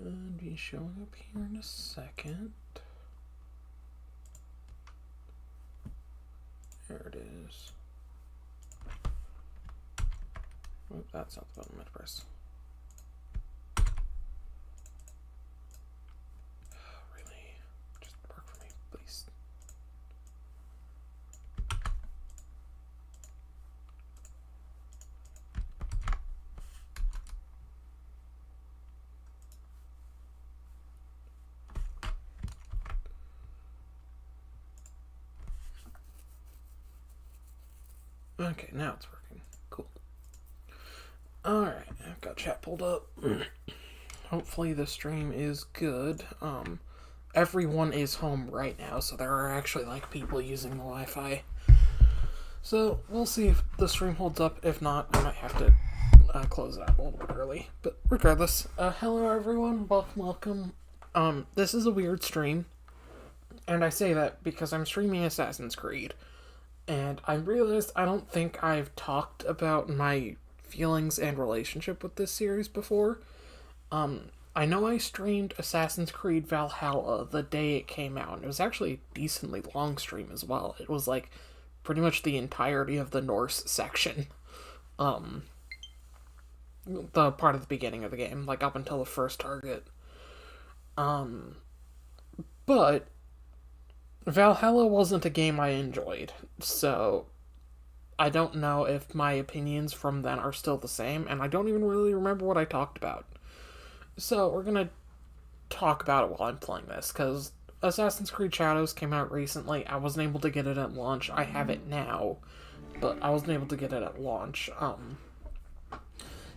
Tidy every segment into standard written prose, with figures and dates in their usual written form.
Should be showing up here in a second. There it is. Oh, that's not the button I meant to press. Really? Just work for me, please. Okay, now it's working. Cool. Alright, I've got chat pulled up. Hopefully the stream is good. Everyone is home right now, so there are actually, people using the Wi-Fi. So, we'll see if the stream holds up. If not, I might have to close it out a little bit early. But regardless, hello everyone. Welcome. This is a weird stream. And I say that because I'm streaming Assassin's Creed. And I realized I don't think I've talked about my feelings and relationship with this series before. I know I streamed Assassin's Creed Valhalla the day it came out, and it was actually a decently long stream as well. It was pretty much the entirety of the Norse section. The part of the beginning of the game, up until the first target. But Valhalla wasn't a game I enjoyed, so I don't know if my opinions from then are still the same, and I don't even really remember what I talked about. So we're gonna talk about it while I'm playing this, because Assassin's Creed Shadows came out recently. I wasn't able to get it at launch. I have it now, but I wasn't able to get it at launch. And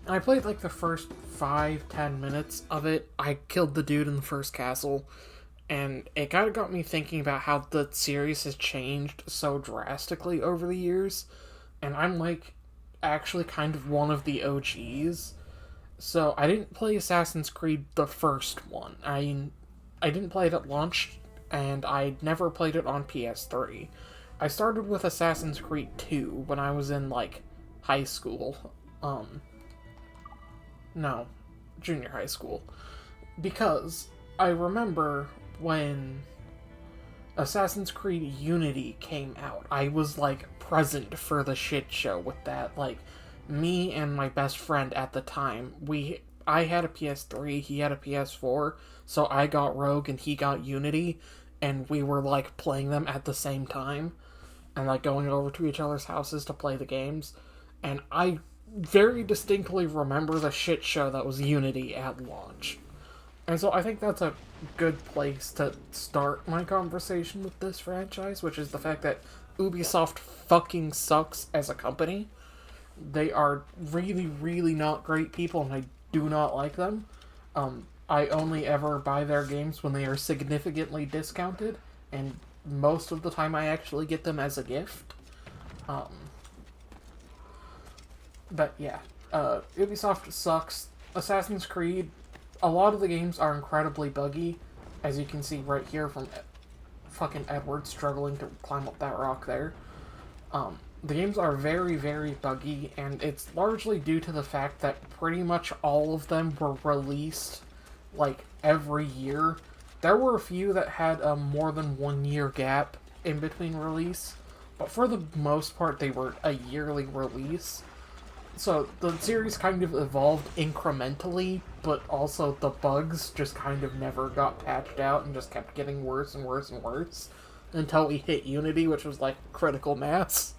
I played the first 5-10 minutes of it. I killed the dude in the first castle. And it kind of got me thinking about how the series has changed so drastically over the years. And I'm, actually kind of one of the OGs. So I didn't play Assassin's Creed the first one. I didn't play it at launch, and I never played it on PS3. I started with Assassin's Creed 2 when I was in, high school. No, junior high school. Because I remember when Assassin's Creed Unity came out, I was, present for the shit show with that. Me and my best friend at the time, I had a PS3, he had a PS4, so I got Rogue and he got Unity, and we were, playing them at the same time, and, going over to each other's houses to play the games, and I very distinctly remember the shit show that was Unity at launch. And so I think that's a good place to start my conversation with this franchise, which is the fact that Ubisoft fucking sucks as a company. They are really, really not great people, and I do not like them. I only ever buy their games when they are significantly discounted, and most of the time I actually get them as a gift. But yeah, Ubisoft sucks. Assassin's Creed, a lot of the games are incredibly buggy, as you can see right here from fucking Edward struggling to climb up that rock there. The games are very, very buggy, and it's largely due to the fact that pretty much all of them were released, every year. There were a few that had a more than 1 year gap in between release, but for the most part they were a yearly release. So the series kind of evolved incrementally, but also the bugs just kind of never got patched out and just kept getting worse and worse and worse until we hit Unity, which was critical mass.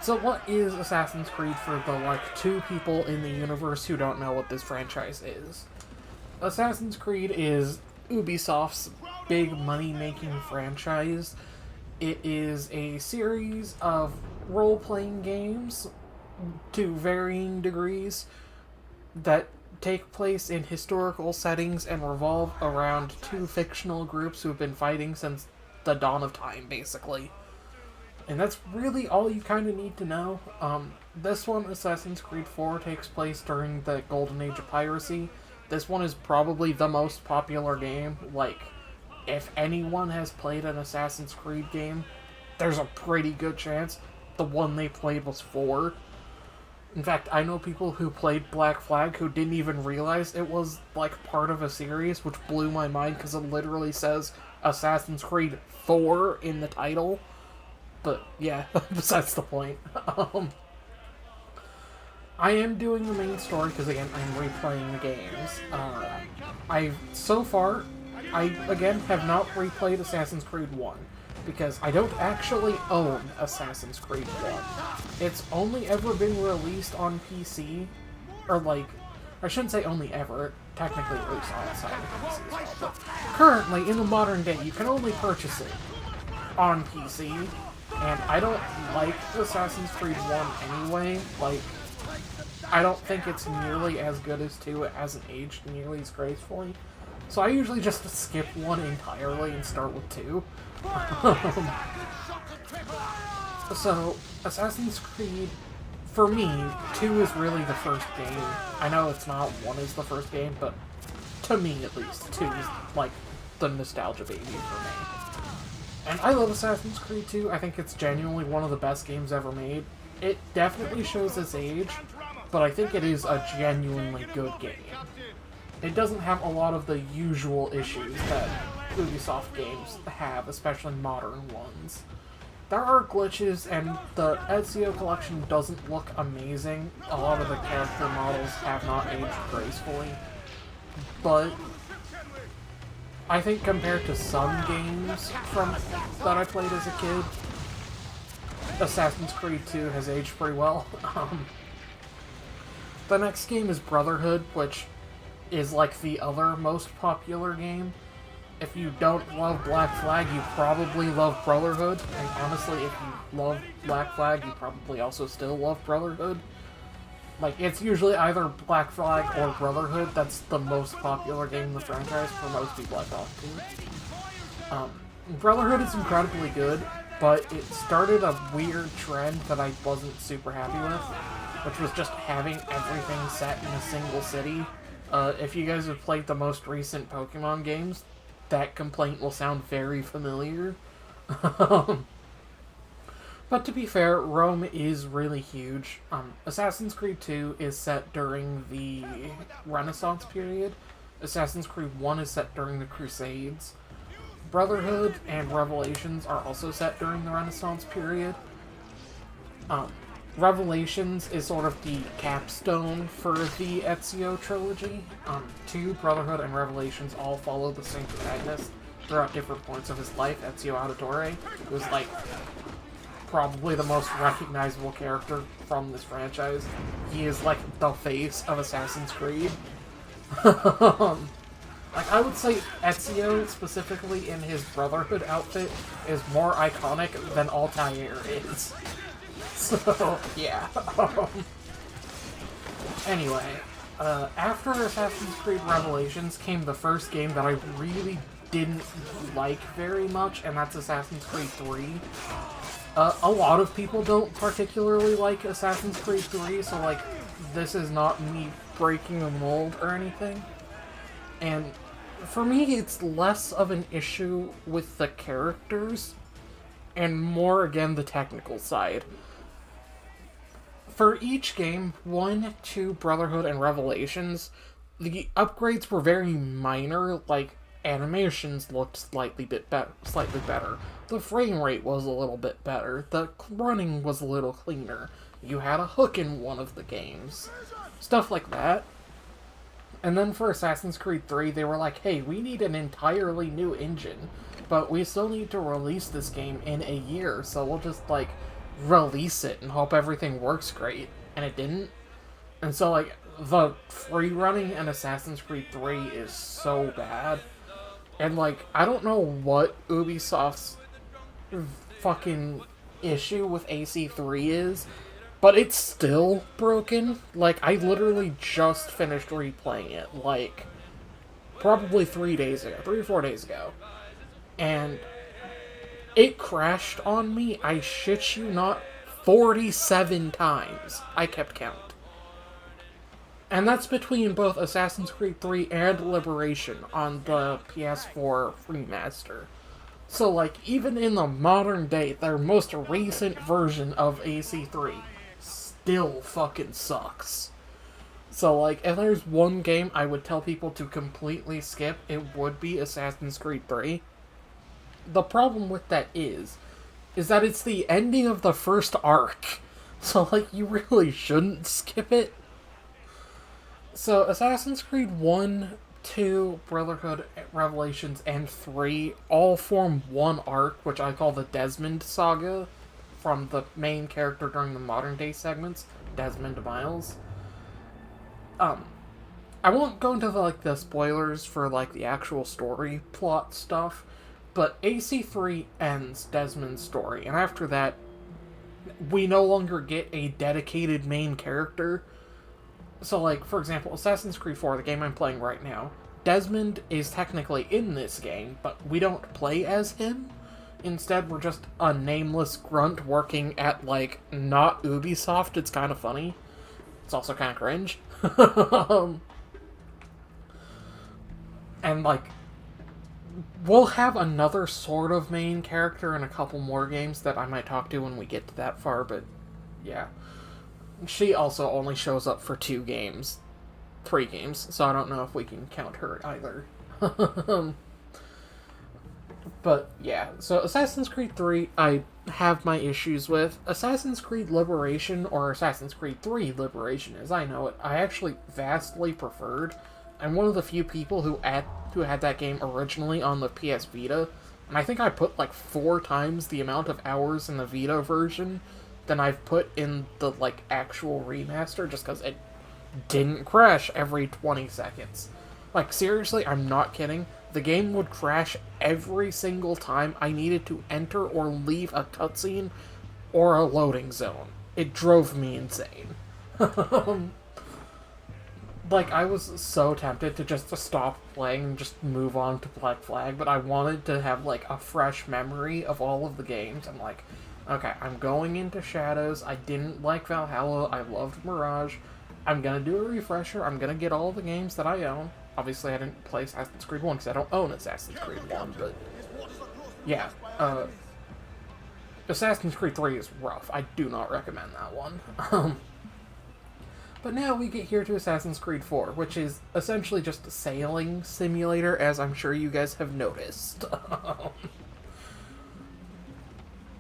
So what is Assassin's Creed for the two people in the universe who don't know what this franchise is? Assassin's Creed is Ubisoft's big money-making franchise. It is a series of role-playing games to varying degrees that take place in historical settings and revolve around two fictional groups who have been fighting since the dawn of time, basically. And that's really all you kind of need to know. This one, Assassin's Creed 4, takes place during the golden age of piracy. This one is probably the most popular game. If anyone has played an Assassin's Creed game, there's a pretty good chance the one they played was 4. In fact, I know people who played Black Flag who didn't even realize it was, like, part of a series, which blew my mind because it literally says Assassin's Creed 4 in the title. But, yeah, besides the point. I am doing the main story because, again, I'm replaying the games. So far, I, again, have not replayed Assassin's Creed 1. Because I don't actually own Assassin's Creed 1. It's only ever been released on PC, or like, I shouldn't say only ever, technically released on PC as well, but currently, in the modern day, you can only purchase it on PC, and I don't like Assassin's Creed 1 anyway. Like, I don't think it's nearly as good as 2, it hasn't aged nearly as gracefully. So I usually just skip 1 entirely and start with 2. So, Assassin's Creed, for me, 2 is really the first game. I know it's not 1 is the first game, but to me at least, 2 is like the nostalgia baby for me. And I love Assassin's Creed 2. I think it's genuinely one of the best games ever made. It definitely shows its age, but I think it is a genuinely good game. It doesn't have a lot of the usual issues that Ubisoft games have, especially modern ones. There are glitches, and the Ezio collection doesn't look amazing. A lot of the character models have not aged gracefully. But I think compared to some games that I played as a kid, Assassin's Creed 2 has aged pretty well. The next game is Brotherhood, which is like the other most popular game. If you don't love Black Flag, you probably love Brotherhood. And honestly, if you love Black Flag, you probably also still love Brotherhood. Like, it's usually either Black Flag or Brotherhood. That's the most popular game in the franchise for most people I talk to. Brotherhood is incredibly good, but it started a weird trend that I wasn't super happy with, which was just having everything set in a single city. If you guys have played the most recent Pokemon games, that complaint will sound very familiar. But to be fair, Rome is really huge. Assassin's Creed 2 is set during the Renaissance period. Assassin's Creed 1 is set during the Crusades. Brotherhood and Revelations are also set during the Renaissance period. Revelations is sort of the capstone for the Ezio trilogy. 2, Brotherhood, and Revelations all follow the same protagonist throughout different points of his life, Ezio Auditore, who's like probably the most recognizable character from this franchise. He is like the face of Assassin's Creed. Like, I would say Ezio, specifically in his Brotherhood outfit, is more iconic than Altair is. So, yeah. Anyway, after Assassin's Creed Revelations came the first game that I really didn't like very much, and that's Assassin's Creed 3. A lot of people don't particularly like Assassin's Creed 3, so, like, this is not me breaking the mold or anything. And for me, it's less of an issue with the characters, and more, again, the technical side. For each game, 1, 2, Brotherhood, and Revelations, the upgrades were very minor, like, animations looked slightly better. The frame rate was a little bit better. The running was a little cleaner. You had a hook in one of the games. Stuff like that. And then for Assassin's Creed 3, they were like, hey, we need an entirely new engine, but we still need to release this game in a year, so we'll just, like, release it and hope everything works great. And it didn't. And so, like, the free running in Assassin's Creed 3 is so bad. And, like, I don't know what Ubisoft's fucking issue with AC3 is, but it's still broken. Like, I literally just finished replaying it, like, probably 3 or 4 days ago. And it crashed on me, I shit you not, 47 times. I kept count. And that's between both Assassin's Creed 3 and Liberation on the PS4 remaster. So, like, even in the modern day, their most recent version of AC3 still fucking sucks. So, like, if there's one game I would tell people to completely skip, it would be Assassin's Creed 3. The problem with that is that it's the ending of the first arc. So, like, you really shouldn't skip it. So, Assassin's Creed 1, 2, Brotherhood, Revelations, and 3 all form one arc, which I call the Desmond Saga, from the main character during the modern day segments, Desmond Miles. I won't go into the spoilers for the actual story plot stuff, but AC3 ends Desmond's story, and after that, we no longer get a dedicated main character. So, for example, Assassin's Creed 4, the game I'm playing right now, Desmond is technically in this game, but we don't play as him. Instead, we're just a nameless grunt working at, not Ubisoft. It's kind of funny. It's also kind of cringe. And, we'll have another sort of main character in a couple more games that I might talk to when we get to that far, but yeah. She also only shows up for 3 games, so I don't know if we can count her either. But yeah, so Assassin's Creed 3 I have my issues with. Assassin's Creed Liberation, or Assassin's Creed 3 Liberation as I know it, I actually vastly preferred. I'm one of the few people who had that game originally on the PS Vita, and I think I put 4 times the amount of hours in the Vita version than I've put in the actual remaster, just because it didn't crash every 20 seconds. Seriously, I'm not kidding. The game would crash every single time I needed to enter or leave a cutscene or a loading zone. It drove me insane. I was so tempted to just stop playing and just move on to Black Flag, but I wanted to have, a fresh memory of all of the games. I'm okay, I'm going into Shadows. I didn't like Valhalla. I loved Mirage. I'm gonna do a refresher. I'm gonna get all the games that I own. Obviously, I didn't play Assassin's Creed 1 because I don't own Assassin's Creed 1, but yeah. Assassin's Creed 3 is rough. I do not recommend that one. But now we get here to Assassin's Creed 4, which is essentially just a sailing simulator, as I'm sure you guys have noticed.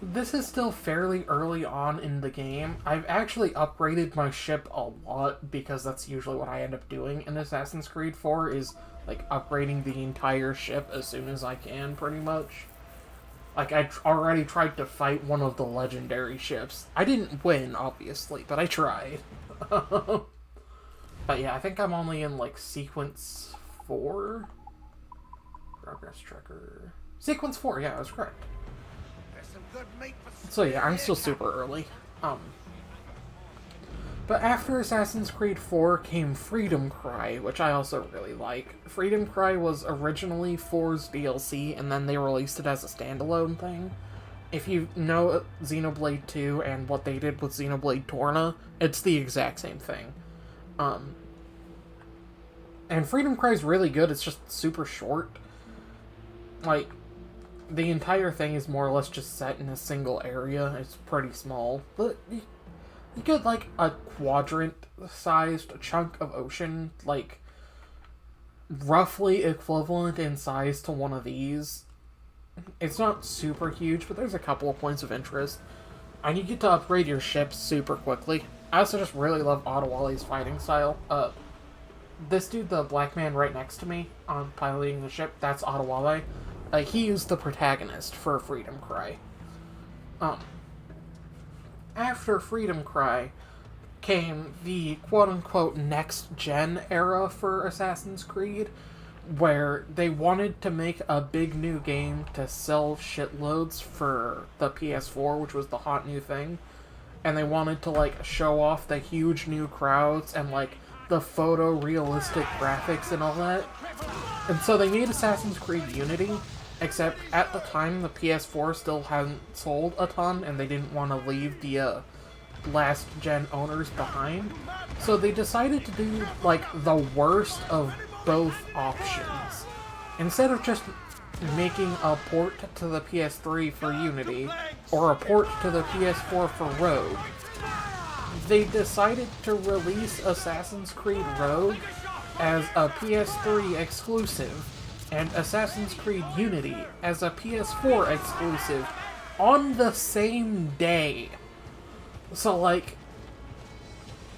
This is still fairly early on in the game. I've actually upgraded my ship a lot, because that's usually what I end up doing in Assassin's Creed 4, is, upgrading the entire ship as soon as I can, pretty much. I already tried to fight one of the legendary ships. I didn't win, obviously, but I tried. But yeah, I think I'm only in, sequence 4? Progress tracker. Sequence 4, yeah, I was correct. So yeah, I'm still super early. But after Assassin's Creed 4 came Freedom Cry, which I also really like. Freedom Cry was originally 4's DLC, and then they released it as a standalone thing. If you know Xenoblade 2 and what they did with Xenoblade Torna, it's the exact same thing. And Freedom Cry is really good, it's just super short. The entire thing is more or less just set in a single area. It's pretty small. But you get, a quadrant-sized chunk of ocean, roughly equivalent in size to one of these. It's not super huge, but there's a couple of points of interest. And you get to upgrade your ship super quickly. I also just really love Adewale's fighting style. This dude, the black man right next to me, on piloting the ship, that's Adewale. He is the protagonist for Freedom Cry. After Freedom Cry came the quote-unquote next-gen era for Assassin's Creed, where they wanted to make a big new game to sell shitloads for the PS4, which was the hot new thing, and they wanted to, show off the huge new crowds and, the photorealistic graphics and all that. And so they made Assassin's Creed Unity, except at the time the PS4 still hadn't sold a ton, and they didn't want to leave the last-gen owners behind. So they decided to do, the worst of both options. Instead of just making a port to the PS3 for Unity, or a port to the PS4 for Rogue, they decided to release Assassin's Creed Rogue as a PS3 exclusive and Assassin's Creed Unity as a PS4 exclusive on the same day. So, like,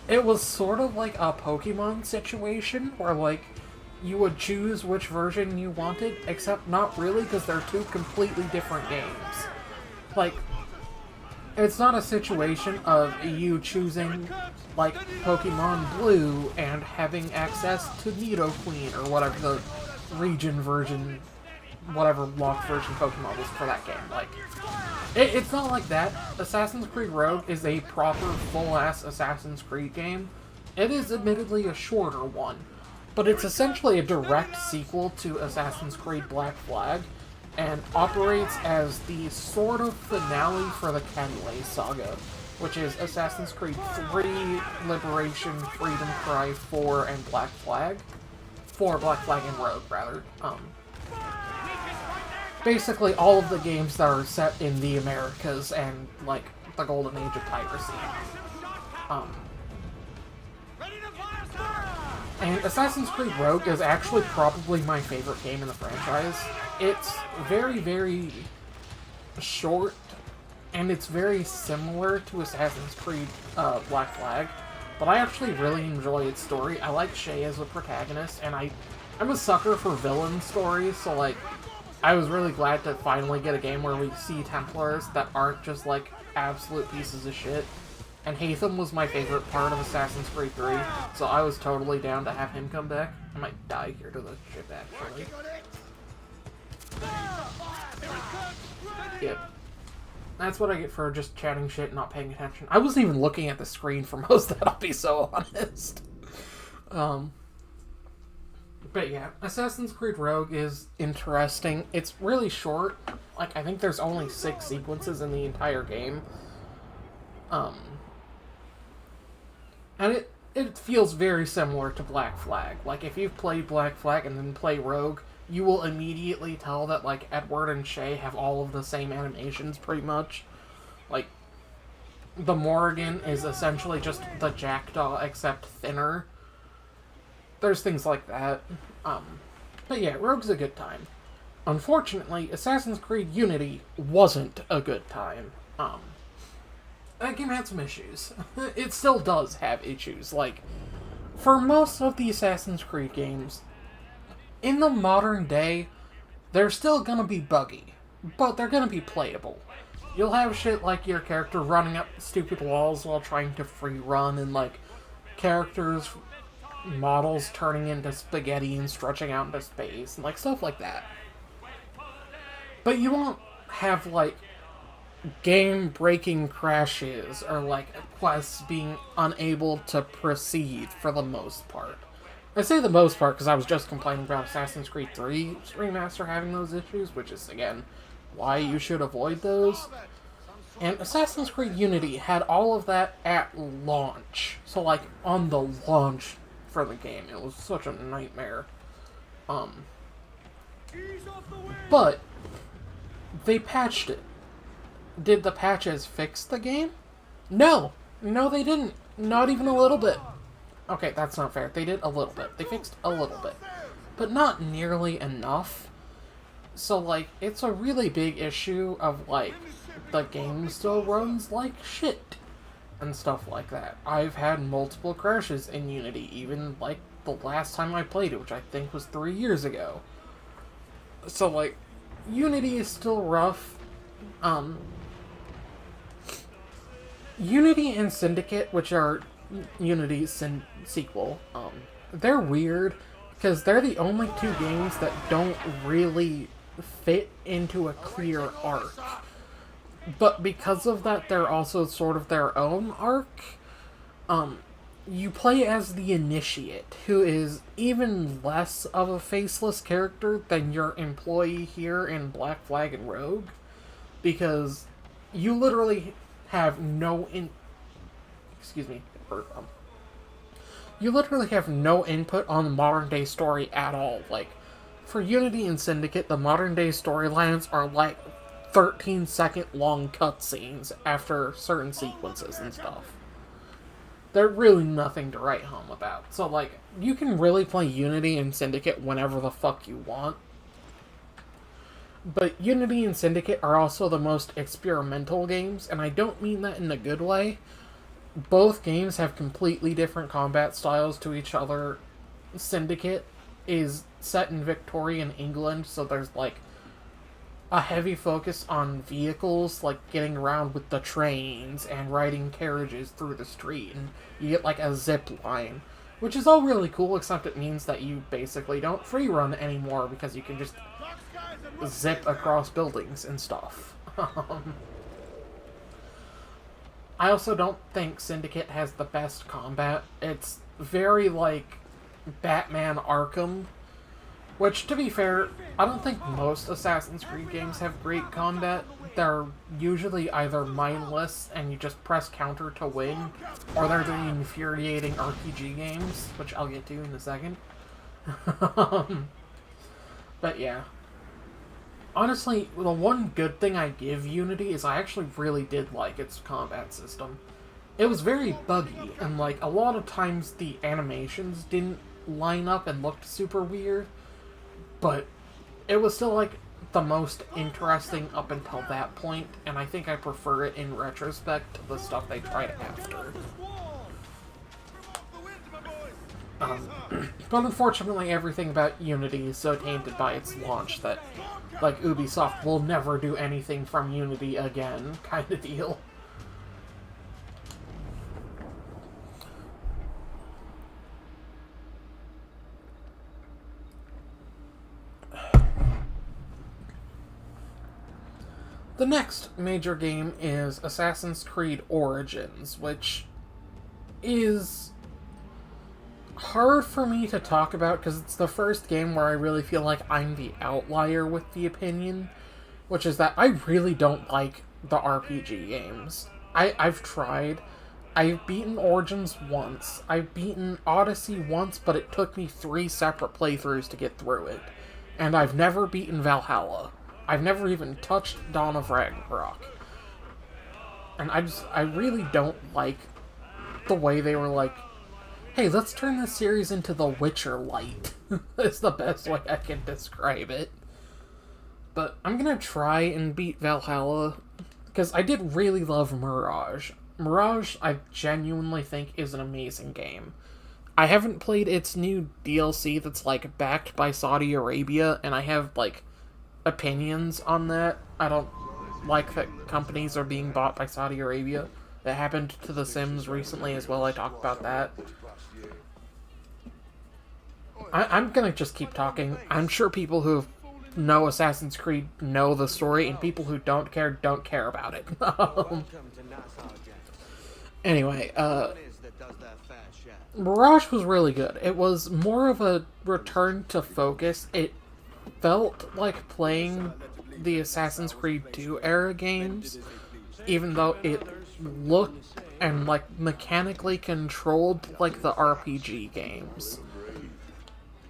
it was sort of like a Pokemon situation where, like, you would choose which version you wanted, except not really, because they're two completely different games. Like, it's not a situation of you choosing, like, Pokemon Blue and having access to Nidoqueen, or whatever the region version, whatever locked version Pokemon was for that game. Like, it's not like that. Assassin's Creed Rogue is a proper, full-ass Assassin's Creed game. It is admittedly a shorter one, but it's essentially a direct sequel to Assassin's Creed Black Flag, and operates as the sort of finale for the Kenway saga, which is Assassin's Creed 3, Liberation, Freedom Cry 4, and Black Flag. 4, Black Flag and Rogue, rather. Basically all of the games that are set in the Americas and, like, the golden age of piracy. And Assassin's Creed Rogue is actually probably my favorite game in the franchise. It's very, very short, and it's very similar to Assassin's Creed Black Flag, but I actually really enjoy its story. I like Shay as a protagonist, and I'm a sucker for villain stories, so, like, I was really glad to finally get a game where we see Templars that aren't just, like, absolute pieces of shit. And Hatham was my favorite part of Assassin's Creed 3, so I was totally down to have him come back. I might die here to the ship, actually. Yep. That's what I get for just chatting shit and not paying attention. I wasn't even looking at the screen for most of that, I'll be so honest. But yeah, Assassin's Creed Rogue is interesting. It's really short. Like, I think there's only 6 sequences in the entire game. And it feels very similar to Black Flag. Like, if you've played Black Flag and then play Rogue, you will immediately tell that, like, Edward and Shay have all of the same animations, pretty much. Like, the Morrigan is essentially just the Jackdaw, except thinner. There's things like that. But yeah, Rogue's a good time. Unfortunately, Assassin's Creed Unity wasn't a good time. That game had some issues. It still does have issues. Like, for most of the Assassin's Creed games, in the modern day, they're still gonna be buggy, but they're gonna be playable. You'll have shit like your character running up stupid walls while trying to free run, and, like, characters, models turning into spaghetti and stretching out into space, and, like, stuff like that. But you won't have, like, game-breaking crashes, or, like, quests being unable to proceed for the most part. I say the most part because I was just complaining about Assassin's Creed 3 Remaster having those issues, which is, again, why you should avoid those. And Assassin's Creed Unity had all of that at launch. So, like, on the launch for the game. It was such a nightmare. But they patched it. Did the patches fix the game? No. No, they didn't. Not even a little bit. Okay, that's not fair. They did a little bit. They fixed a little bit. But not nearly enough. So, like, it's a really big issue of, like, the game still runs like shit. And stuff like that. I've had multiple crashes in Unity, even, like, the last time I played it, which I think was 3 years ago. So, like, Unity is still rough. Unity and Syndicate, which are Unity's sequel, they're weird, because they're the only 2 games that don't really fit into a clear arc. But because of that, they're also sort of their own arc. You play as the Initiate, who is even less of a faceless character than your employee here in Black Flag and Rogue, because you literally have no you literally have no input on the modern day story at all. Like, for Unity and Syndicate, the modern day storylines are like 13-second long cutscenes after certain sequences and stuff. They're really nothing to write home about. So, like, you can really play Unity and Syndicate whenever the fuck you want. But Unity and Syndicate are also the most experimental games, and I don't mean that in a good way. Both games have completely different combat styles to each other. Syndicate is set in Victorian England, so there's, like, a heavy focus on vehicles, like getting around with the trains and riding carriages through the street, and you get, like, a zip line, which is all really cool, except it means that you basically don't free run anymore, because you can just zip across buildings and stuff. I also don't think Syndicate has the best combat. It's very, like, Batman Arkham, which, to be fair, I don't think most Assassin's Creed games have great combat. They're usually either mindless and you just press counter to win, or they're the infuriating RPG games, which I'll get to in a second. But yeah. Honestly, the one good thing I give Unity is I actually really did like its combat system. It was very buggy, and, like, a lot of times the animations didn't line up and looked super weird, but it was still, like, the most interesting up until that point, and I think I prefer it in retrospect to the stuff they tried after. But unfortunately, everything about Unity is so tainted by its launch that, like, Ubisoft will never do anything from Unity again, kind of deal. The next major game is Assassin's Creed Origins, which is hard for me to talk about because it's the first game where I really feel like I'm the outlier with the opinion, which is that I really don't like the RPG games. I've tried. I've beaten Origins once. I've beaten Odyssey once, but it took me 3 separate playthroughs to get through it. And I've never beaten Valhalla. I've never even touched Dawn of Ragnarok. And I really don't like the way they were like, hey, let's turn this series into The Witcher Light. That's the best way I can describe it. But I'm gonna try and beat Valhalla, because I did really love Mirage. Mirage, I genuinely think, is an amazing game. I haven't played its new DLC that's, like, backed by Saudi Arabia, and I have, like, opinions on that. I don't like that companies are being bought by Saudi Arabia. That happened to The Sims recently as well. I talked about that. I'm gonna just keep talking. I'm sure people who know Assassin's Creed know the story, and people who don't care about it. Anyway, Mirage was really good. It was more of a return to focus. It felt like playing the Assassin's Creed 2 era games, even though it looked and, like, mechanically controlled like the RPG games.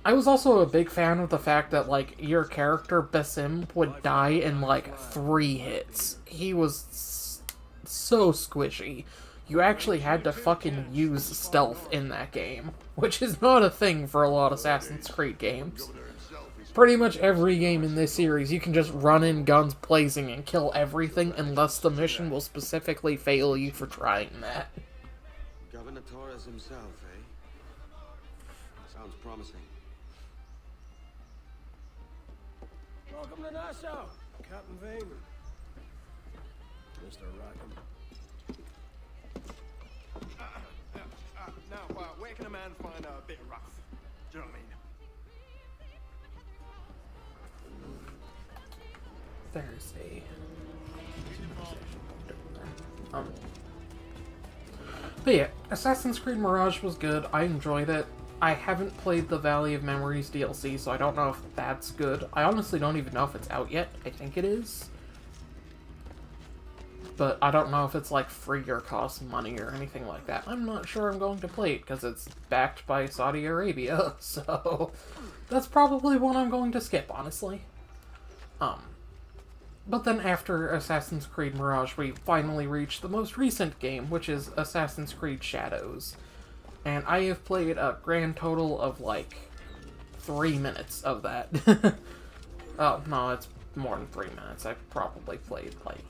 I was also a big fan of the fact that, like, your character, Basim, would die in, like, 3 hits. He was so squishy. You actually had to fucking use stealth in that game, which is not a thing for a lot of Assassin's Creed games. Pretty much every game in this series, you can just run in guns blazing and kill everything unless the mission will specifically fail you for trying that. Governor Torres himself, eh? Sounds promising. Welcome to Nassau, Captain Vane. Mr. Rackham. Now, where can a man find a bit rough? Do you know what I mean? Thursday. But yeah, Assassin's Creed Mirage was good. I enjoyed it. I haven't played the Valley of Memories DLC, so I don't know if that's good. I honestly don't even know if it's out yet. I think it is. But I don't know if it's, like, free or costs money or anything like that. I'm not sure I'm going to play it, because it's backed by Saudi Arabia, so that's probably one I'm going to skip, honestly. But then after Assassin's Creed Mirage, we finally reached the most recent game, which is Assassin's Creed Shadows. And I have played a grand total of, like, 3 minutes of that. Oh, no, it's more than 3 minutes. I probably played, like...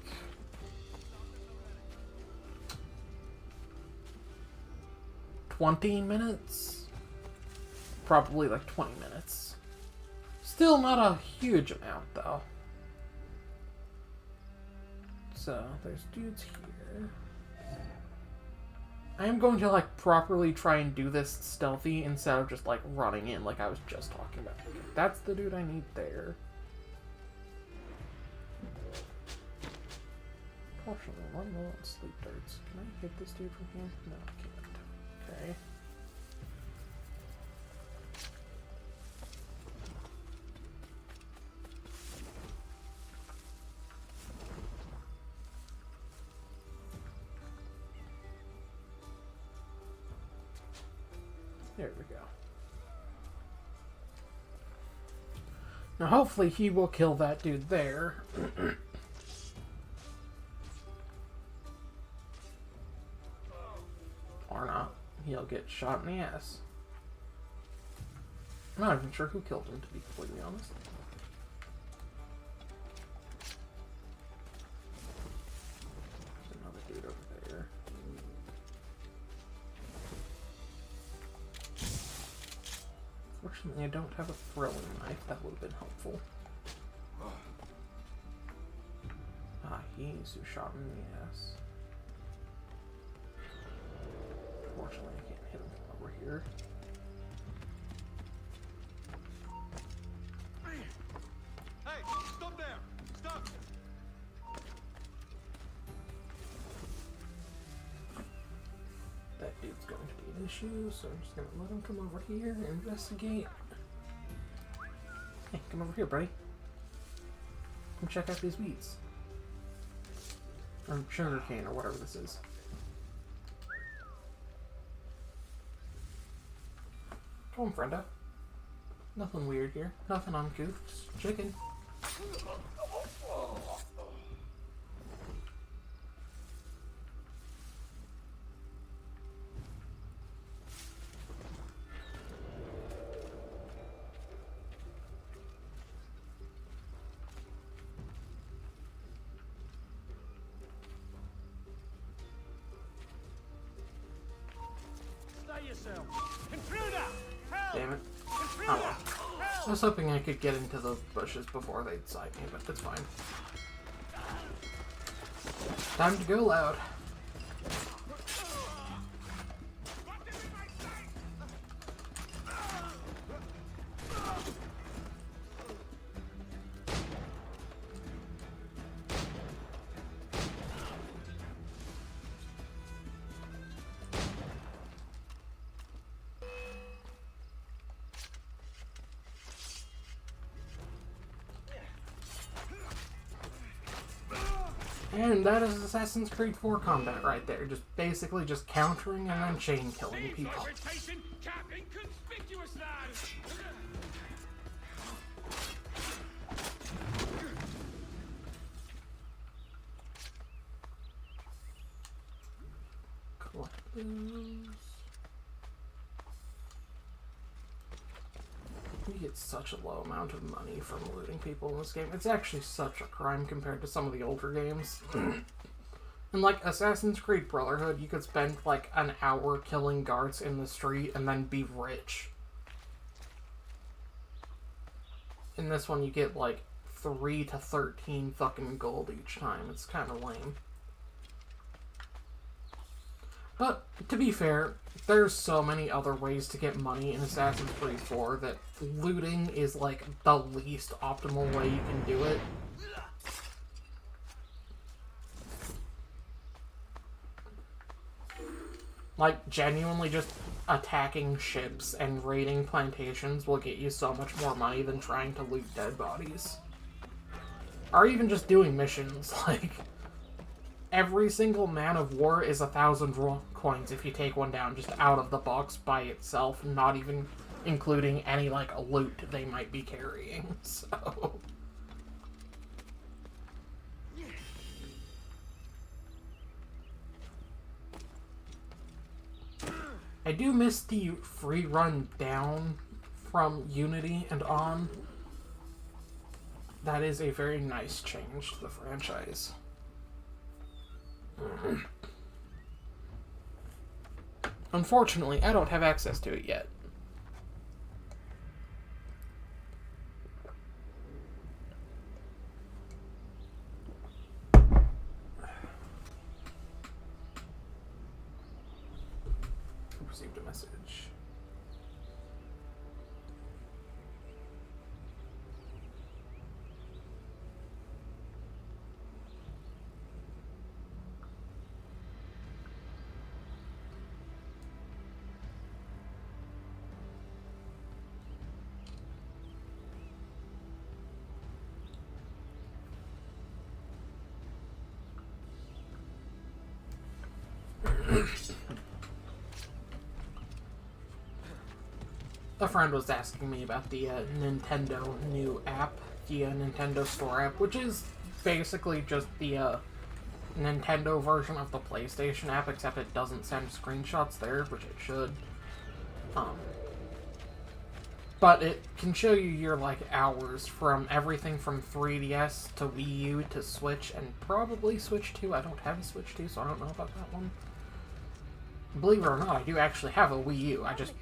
20 minutes? Probably, like, 20 minutes. Still not a huge amount, though. So, there's dudes here. I am going to, like, properly try and do this stealthy instead of just, like, running in like I was just talking about. That's the dude I need there. Fortunately, I'm low on sleep darts. Can I hit this dude from here? No, I can't. Okay. There we go. Now hopefully he will kill that dude there. Or not. He'll get shot in the ass. I'm not even sure who killed him, to be completely honest. There's another dude over there. Fortunately, I don't have a throwing knife. That would have been helpful. Ah, he's who shot him in the ass. Fortunately, I can't hit him from over here. Hey, stop there! Stop! That dude's going to be an issue, so I'm just gonna let him come over here and investigate. Hey, come over here, buddy. Come check out these weeds. Or sugar cane, or whatever this is. Come on, friendo. Nothing weird here. Nothing uncouth. Just chicken. Stay yourself. Intruder! Help! Damn it. Intruder! Oh well. I was hoping I could get into the bushes before they'd sight me, but that's fine. Time to go loud. And that is Assassin's Creed 4 combat right there. Just basically just countering and then chain killing people. Reputation, Captain Conspicuous Lad! Collect those. We get such a low amount of money from looting people in this game. It's actually such a crime compared to some of the older games. In like Assassin's Creed Brotherhood, you could spend like an hour killing guards in the street and then be rich. In this one, you get like 3 to 13 fucking gold each time. It's kind of lame. But, to be fair, there's so many other ways to get money in Assassin's Creed 4 that looting is, like, the least optimal way you can do it. Like, genuinely just attacking ships and raiding plantations will get you so much more money than trying to loot dead bodies. Or even just doing missions, like... Every single man of war is 1,000 coins if you take one down just out of the box by itself, not even including any, like, loot they might be carrying, so... I do miss the free run down from Unity and on. That is a very nice change to the franchise. Unfortunately, I don't have access to it yet. Received a message. A friend was asking me about the Nintendo new app, the Nintendo Store app, which is basically just the Nintendo version of the PlayStation app, except it doesn't send screenshots there, which it should. But it can show you your, like, hours from everything from 3DS to Wii U to Switch, and probably Switch 2. I don't have a Switch 2, so I don't know about that one. Believe it or not, I do actually have a Wii U. I just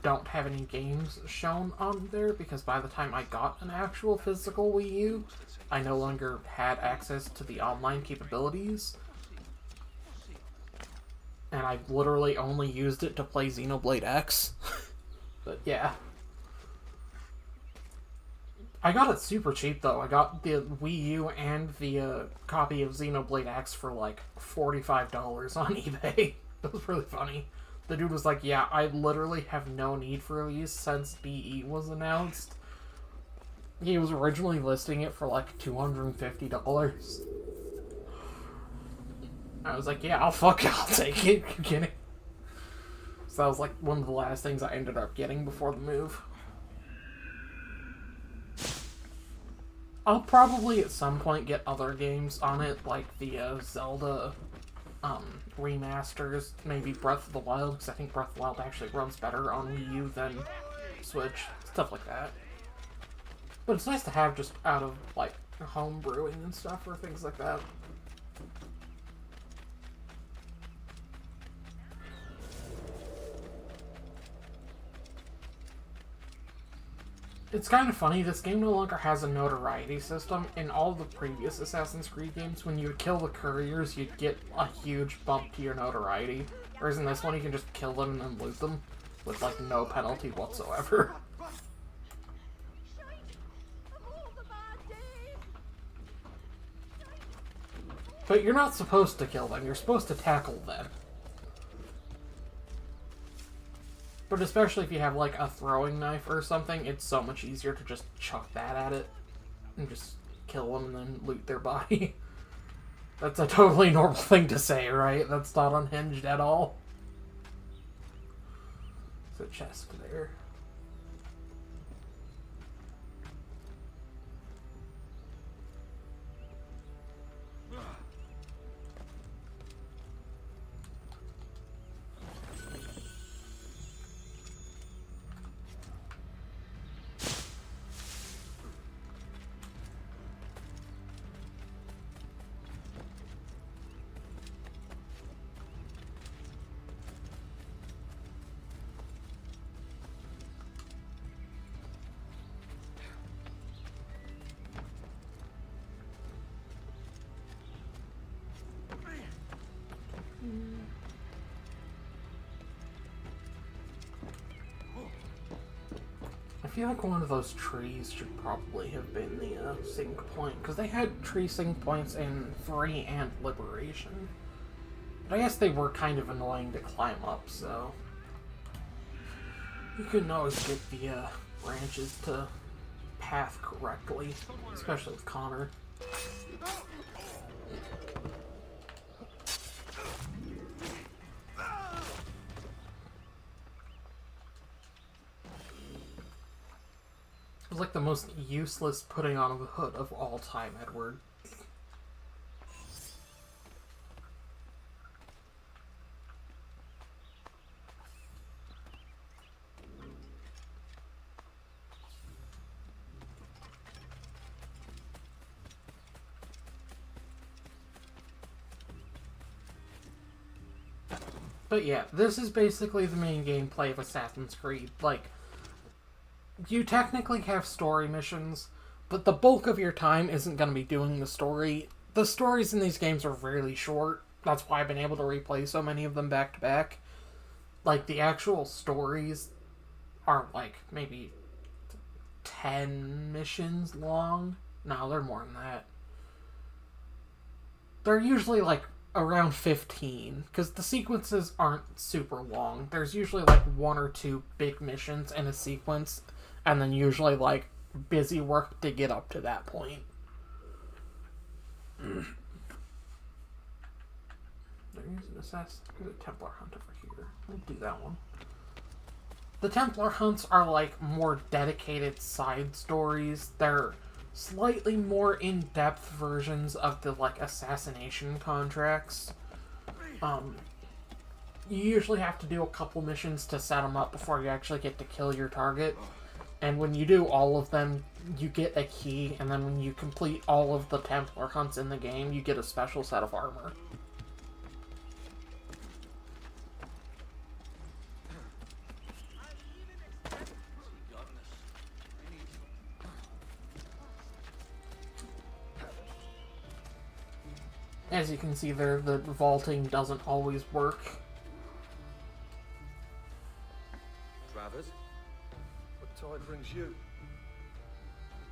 don't have any games shown on there, because by the time I got an actual physical Wii U, I no longer had access to the online capabilities. And I literally only used it to play Xenoblade X. But yeah. I got it super cheap, though. I got the Wii U and the copy of Xenoblade X for, like, $45 on eBay. It was really funny. The dude was like, yeah, I literally have no need for these since BE was announced. He was originally listing it for, like, $250. I was like, yeah, I'll take it. You kidding? So that was, like, one of the last things I ended up getting before the move. I'll probably at some point get other games on it, like the Zelda remasters, maybe Breath of the Wild, because I think Breath of the Wild actually runs better on Wii U than Switch, stuff like that. But it's nice to have just out of, like, home brewing and stuff, or things like that. It's kind of funny, this game no longer has a notoriety system. In all the previous Assassin's Creed games, when you would kill the couriers, you'd get a huge bump to your notoriety. Whereas in this one, you can just kill them and then loot them with, like, no penalty whatsoever. But you're not supposed to kill them, you're supposed to tackle them. But especially if you have, like, a throwing knife or something, it's so much easier to just chuck that at it and just kill them and then loot their body. That's a totally normal thing to say, right? That's not unhinged at all. There's a chest there. I feel like one of those trees should probably have been the sync point, because they had tree sync points in 3 and Liberation. But I guess they were kind of annoying to climb up, so you couldn't always get the branches to path correctly, especially with Connor. It was like the most useless putting on of a hood of all time, Edward. But yeah, this is basically the main gameplay of Assassin's Creed. Like, you technically have story missions, but the bulk of your time isn't going to be doing the story. The stories in these games are really short. That's why I've been able to replay so many of them back to back. Like, the actual stories are, like, maybe 10 missions long. No, they're more than that. They're usually, like, around 15, because the sequences aren't super long. There's usually, like, 1 or 2 big missions in a sequence, and then usually, like, busy work to get up to that point. There's an assassin. There's a Templar hunt over here. We'll do that one. The Templar hunts are, like, more dedicated side stories. They're slightly more in-depth versions of the, like, assassination contracts. You usually have to do a couple missions to set them up before you actually get to kill your target. And when you do all of them, you get a key, and then when you complete all of the Templar hunts in the game, you get a special set of armor. As you can see there, the vaulting doesn't always work. Travers? What tide brings you?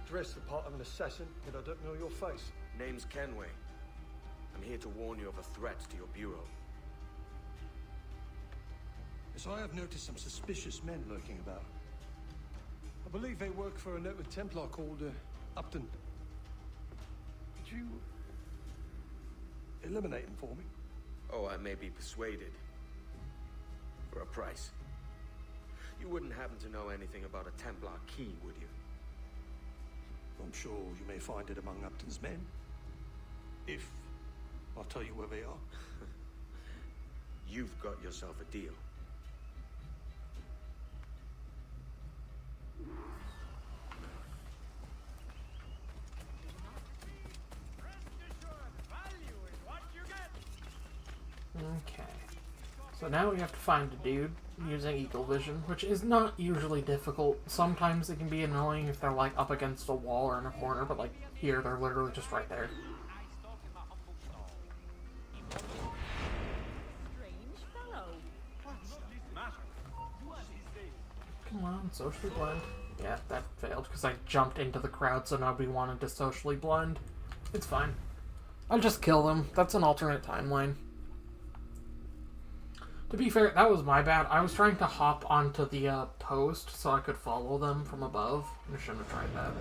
Dressed the part of an assassin, yet I don't know your face. Name's Kenway. I'm here to warn you of a threat to your bureau. Yes, I have noticed some suspicious men lurking about. I believe they work for a noted Templar called Upton. Could you eliminate him for me? Oh, I may be persuaded. For a price. You wouldn't happen to know anything about a Templar key, would you? I'm sure you may find it among Upton's men. If I'll tell you where they are. You've got yourself a deal. Okay. So now we have to find a dude using Eagle Vision, which is not usually difficult. Sometimes it can be annoying if they're, like, up against a wall or in a corner, but, like, here, they're literally just right there. Come on, socially blend. Yeah, that failed, because I jumped into the crowd, so nobody wanted to socially blend. It's fine. I'll just kill them. That's an alternate timeline. To be fair, that was my bad. I was trying to hop onto the post so I could follow them from above. I shouldn't have tried that.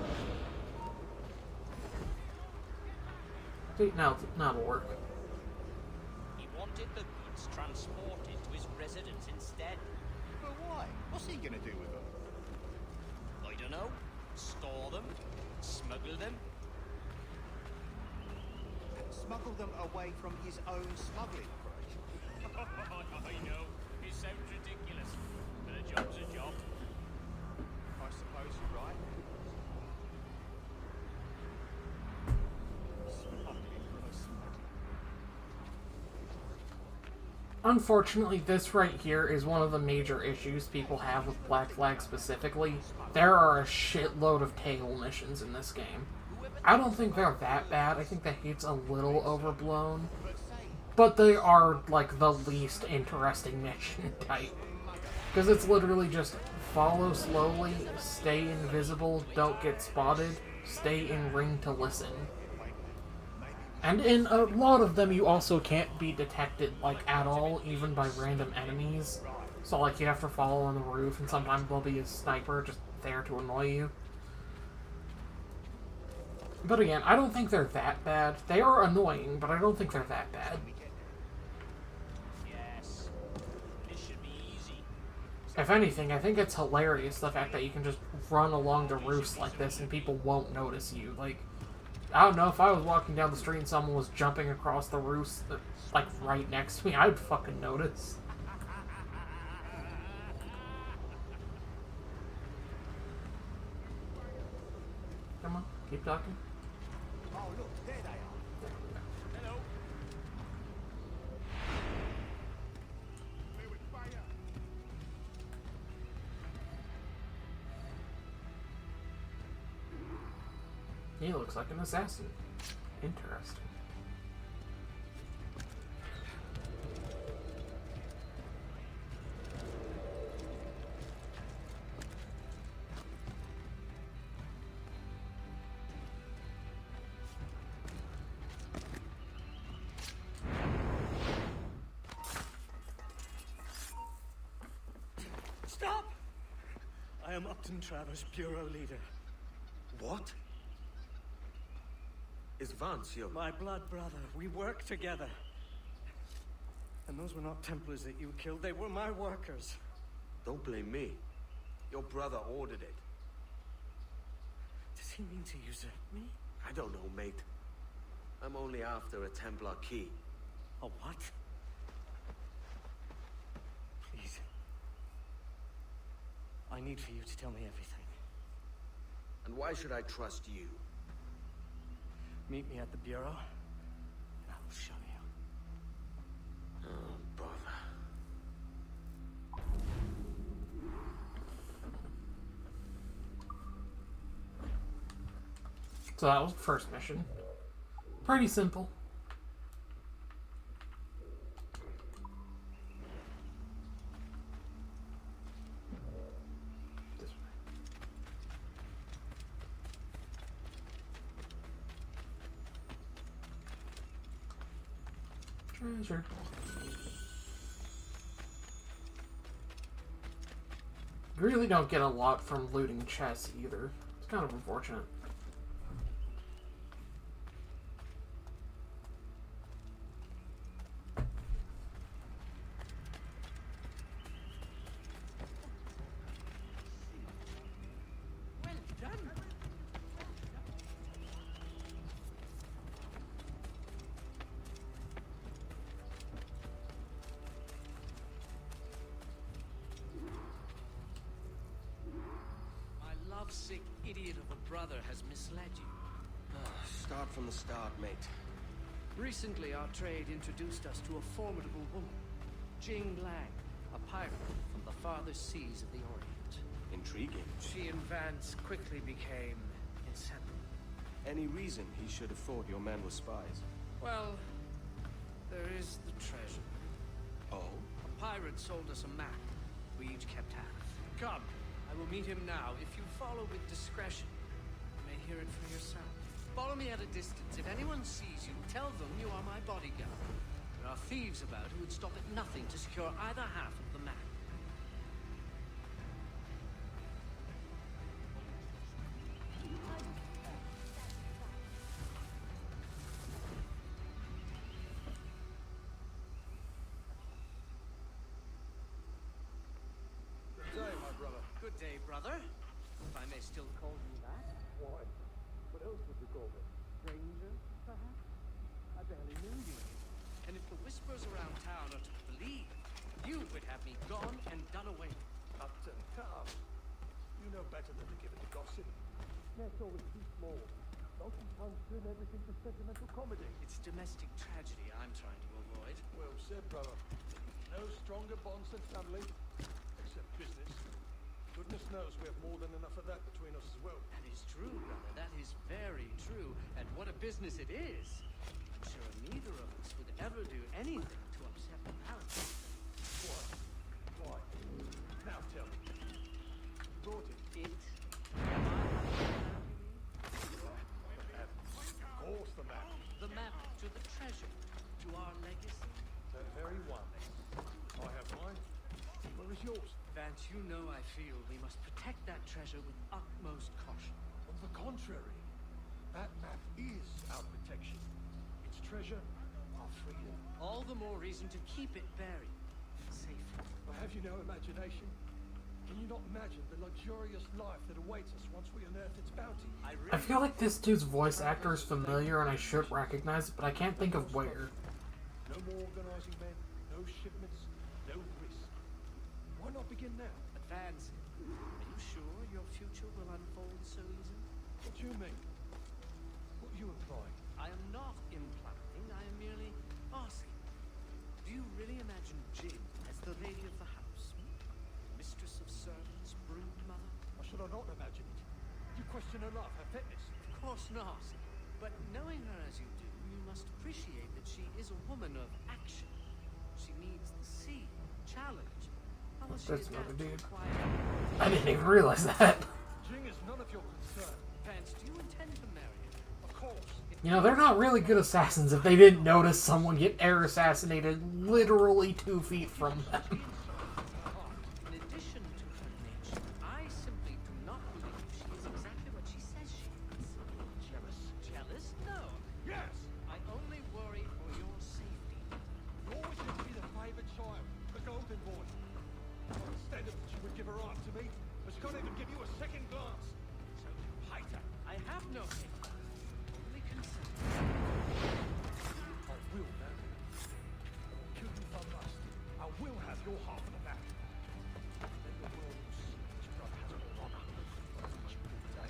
See, now it'll work. He wanted the goods transported to his residence instead. But why? What's he gonna do with them? I don't know. Store them? Smuggle them? Smuggle them away from his own smuggling operation. I know. It sounds ridiculous. But a job's a job. I suppose you're right. Smuggling from a smuggler. Unfortunately, this right here is one of the major issues people have with Black Flag specifically. There are a shitload of tail missions in this game. I don't think they're that bad. I think the hate's a little overblown. But they are, like, the least interesting mission type. Because it's literally just follow slowly, stay invisible, don't get spotted, stay in ring to listen. And in a lot of them, you also can't be detected, like, at all, even by random enemies. So, like, you have to follow on the roof, and sometimes there'll be a sniper just there to annoy you. But again, I don't think they're that bad. They are annoying, but I don't think they're that bad. Yes. This should be easy. If anything, I think it's hilarious, the fact that you can just run along the roofs like this and people won't notice you. Like, I don't know, if I was walking down the street and someone was jumping across the roofs, like, right next to me, I'd fucking notice. Come on, keep talking. Oh, look, there they are. Hello. He looks like an assassin. Interesting. Stop! I am Upton Travers, Bureau Leader. What? Is Vance your... My blood brother. We work together. And those were not Templars that you killed. They were my workers. Don't blame me. Your brother ordered it. Does he mean to usurp me? I don't know, mate. I'm only after a Templar key. A what? Please. I need for you to tell me everything. And why should I trust you? Meet me at the Bureau, and I will show you. Oh, bother. So that was the first mission. Pretty simple. This way. Treasure. You really don't get a lot from looting chests either. It's kind of unfortunate. Well done. My lovesick idiot of a brother has misled you. Start from the start, mate. Recently, our trade introduced us to a formidable woman, Jing Lang, a pirate from the farthest seas of the Orient. Intriguing. She and Vance quickly became inseparable. Any reason he should have thought your men were spies? Well, there is the treasure. Oh? A pirate sold us a map. We each kept half. Come, I will meet him now. If you follow with discretion, you may hear it for yourself. Follow me at a distance. If anyone sees you, tell them you are my bodyguard. There are thieves about who would stop at nothing to secure either half of the map. Good day, my brother. Good day, brother. If I may still call you that. Why? What else would you call me? Stranger, perhaps? I barely knew you. And if the whispers around town are to believe, you would have me gone and done away with. Upton, come. You know better than to give it to gossip. That's always too small. Don't sometimes turn everything to sentimental comedy. It's domestic tragedy I'm trying to avoid. Well said, brother. No stronger bonds than family, except business. Goodness knows we have more than enough of that between us as well. That is true, brother. That is very true. And what a business it is. I'm sure neither of us would ever do anything to upset the balance. Why? Why? Now tell me. You brought it. It. Of course the map. The map to the treasure, to our legacy. That very one. I have mine. Where is yours? Vance, you know I feel we must protect that treasure with utmost caution. On the contrary, that map is our protection. Its treasure, our freedom. All the more reason to keep it buried safely. But have you no imagination? Can you not imagine the luxurious life that awaits us once we unearth its bounty? I feel like this dude's voice actor is familiar and I should recognize it, but I can't think of where. No more organizing men, no shipments, no risk. Why not begin now? Advance. Are you sure your future will unfold so easily? What do you mean? What are you implying? I am not implying, I am merely asking. Do you really imagine Jim as the lady of the house? Mistress of servants, brood mother? Or should I not imagine it? You question her love, her fitness. Of course not. But knowing her as you do, you must appreciate that she is a woman of action. She needs the sea, challenge. How will she That's adapt another to dude. acquire- I didn't even realize that. Jing is none of your concern. Vance, do you intend to marry her? Of course. You know, they're not really good assassins if they didn't notice someone get air assassinated literally 2 feet from them. In addition to her nature, I simply do not believe she is exactly what she says she is. Jealous. Jealous? No. Yes! I only worry for your safety. You always used to be the favourite child, the golden boy. Instead of she would give her heart to me, but she can't even give you a second glance. So you hate her. I have no hate. Only consent. I will marry you. I will kill you if I must. I will have your half of the matter. Then the world will see which brother has more honor. What you do today.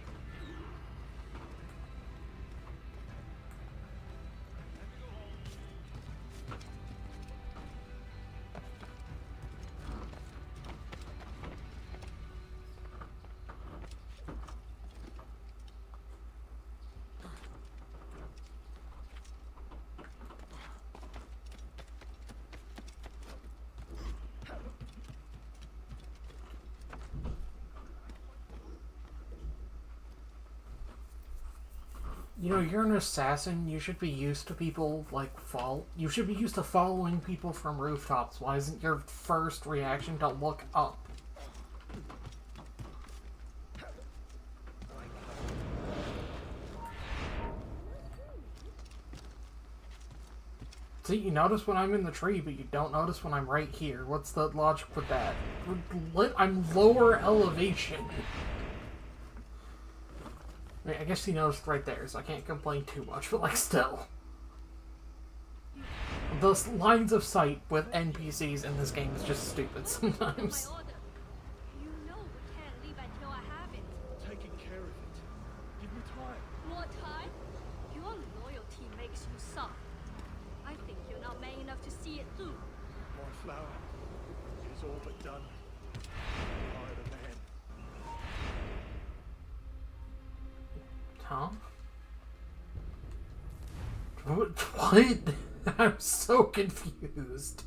You know, you're an assassin. You should be used to people, like, You should be used to following people from rooftops. Why isn't your first reaction to look up? See, you notice when I'm in the tree, but you don't notice when I'm right here. What's the logic with that? I'm lower elevation. I mean, I guess he noticed right there, so I can't complain too much, but, like, still. The lines of sight with NPCs in this game is just stupid sometimes. My order. You know we can't leave until I have it. Taking care of it. Give me time. More time? Your loyalty makes you suck. I think you're not man enough to see it through. My flower is all but done. I the man. Huh? What? I'm so confused.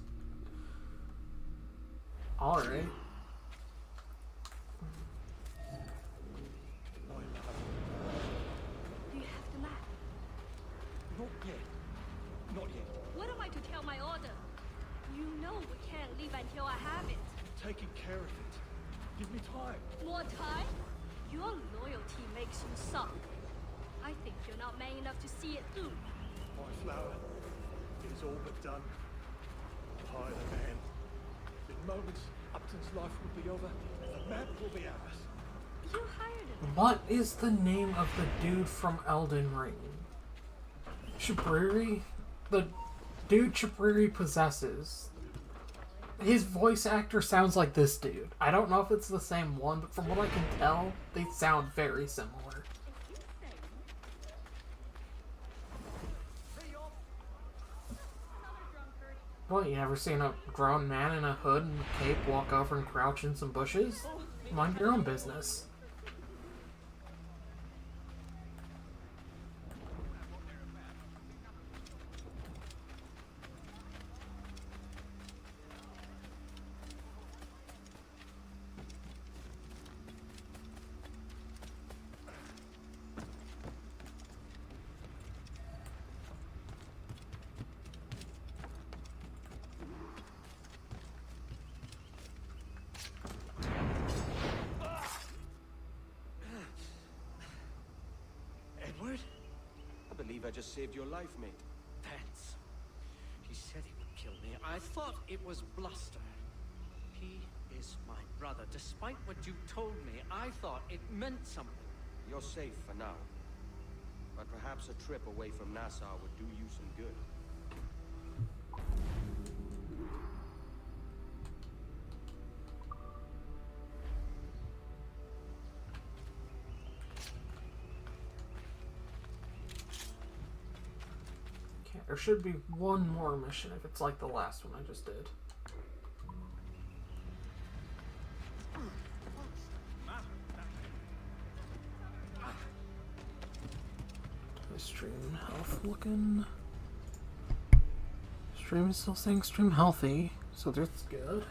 Alright. My love. Do you have the map? Not yet. Not yet. What am I to tell my order? You know we can't leave until I have it. Taking care of it. Give me time. More time? Your loyalty makes you suck. I think you're not man enough to see it through. My flower is all but done. I the man. In moments, Upton's life will be over, and the map will be ours. You hired him. What is the name of the dude from Elden Ring? Chabriri? The dude Chabriri possesses. His voice actor sounds like this dude. I don't know if it's the same one, but from what I can tell, they sound very similar. What, you never seen a grown man in a hood and cape walk over and crouch in some bushes? Mind your own business. Edward? I believe I just saved your life, mate. Vance. He said he would kill me. I thought it was bluster. He is my brother. Despite what you told me, I thought it meant something. You're safe for now. But perhaps a trip away from Nassau would do you some good. Okay, there should be one more mission if it's like the last one I just did. Stream health looking. Stream is still saying stream healthy, so that's good.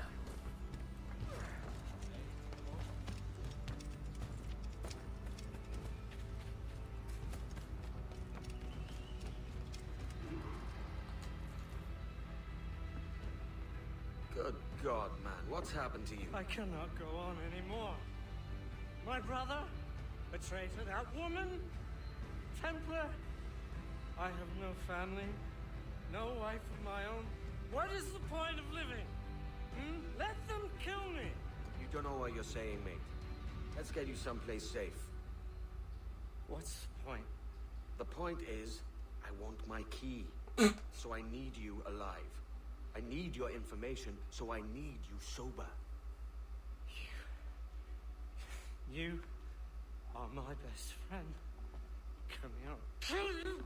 Good God, man. What's happened to you? I cannot go on anymore. My brother, a traitor, that woman, Templar. I have no family, no wife of my own. What is the point of living? Let them kill me. You don't know what you're saying, mate. Let's get you someplace safe. What's the point? The point is, I want my key. So I need you alive. I need your information, so I need you sober. You are my best friend. Come here, I'll kill you.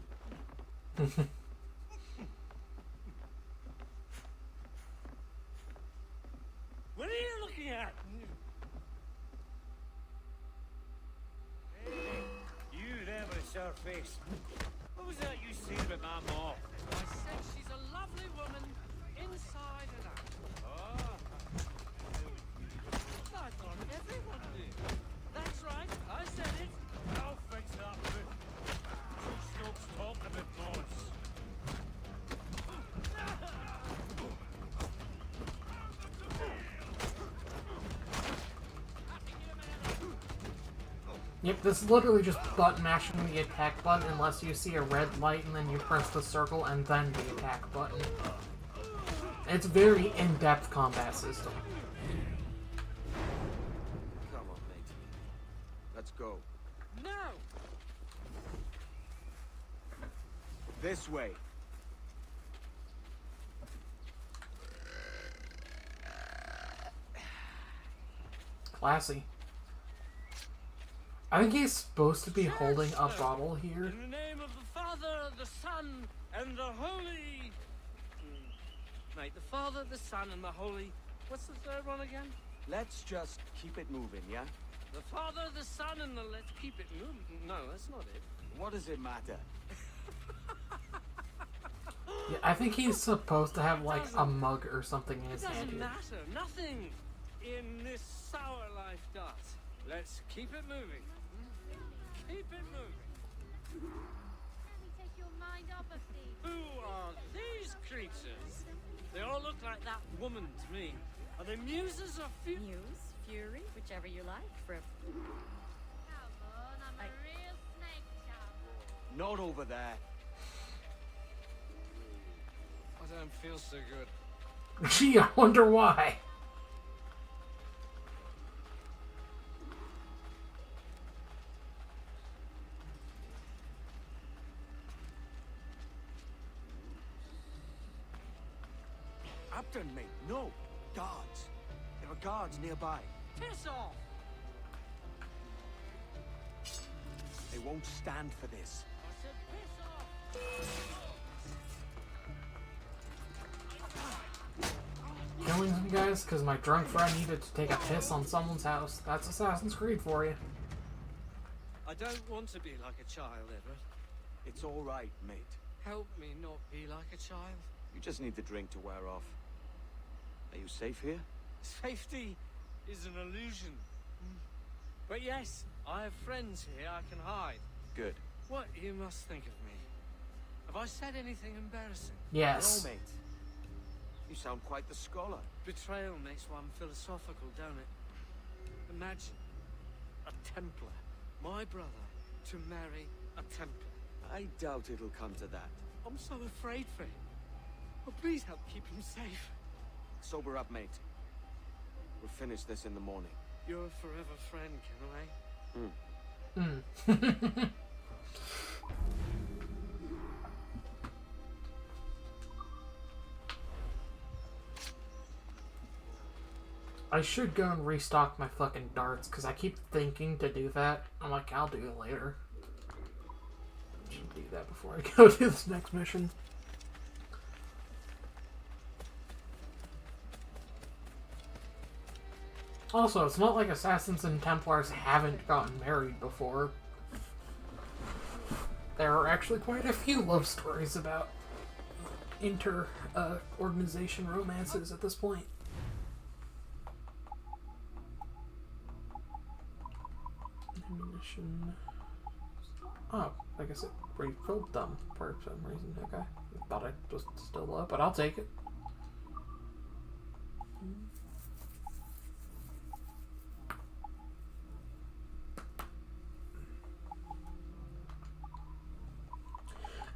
What are you looking at? Hey, you there with a sour face. What was that you said about my mom? I said she's a lovely woman, inside and out. Oh. I thought everyone did. That's right, I said it. I'll fix that bit. Two Stokes talking a bit noise. Yep, this is literally just button mashing the attack button unless you see a red light and then you press the circle and then the attack button. It's very in-depth combat system. Come on, mate. Let's go. No! This way. Classy. I think he's supposed to be holding a bottle here. In the name of the Father, the Son, and the Holy... Mate, the Father, the Son, and the Holy... What's the third one again? Let's just keep it moving, yeah? The Father, the Son, and the... Let's keep it moving. No, that's not it. What does it matter? Yeah, I think he's supposed to have like a mug or something in his It hand doesn't here. matter. Nothing in this sour life does. Let's keep it moving. Keep it moving. Let me take your mind off of things. Who are these creatures? They all look like that woman to me. Are they muses or Muse, Fury, whichever you like. For Come on, I'm a real snake charmer. Not over there. I don't feel so good. Gee, I wonder why. Upton, mate, no. Guards. There are guards nearby. Piss off! They won't stand for this. I said piss off! Killing some guys because my drunk friend needed to take a piss on someone's house. That's Assassin's Creed for you. I don't want to be like a child, Edward. It's all right, mate. Help me not be like a child. You just need the drink to wear off. Are you safe here? Safety is an illusion. But yes, I have friends here I can hide. Good. What you must think of me? Have I said anything embarrassing? Yes. No, mate. You sound quite the scholar. Betrayal makes one philosophical, don't it? Imagine a Templar, my brother, to marry a Templar. I doubt it'll come to that. I'm so afraid for him. Oh, please help keep him safe. Sober up, mate. We'll finish this in the morning. You're a forever friend, Kenway. I should go and restock my fucking darts because I keep thinking to do that. I'm like, I'll do it later. Should do that before I go do this next mission. Also, it's not like Assassins and Templars haven't gotten married before. There are actually quite a few love stories about organization romances at this point. Ammunition. Oh, I guess it refilled them for some reason. Okay. Thought I was still low, but I'll take it.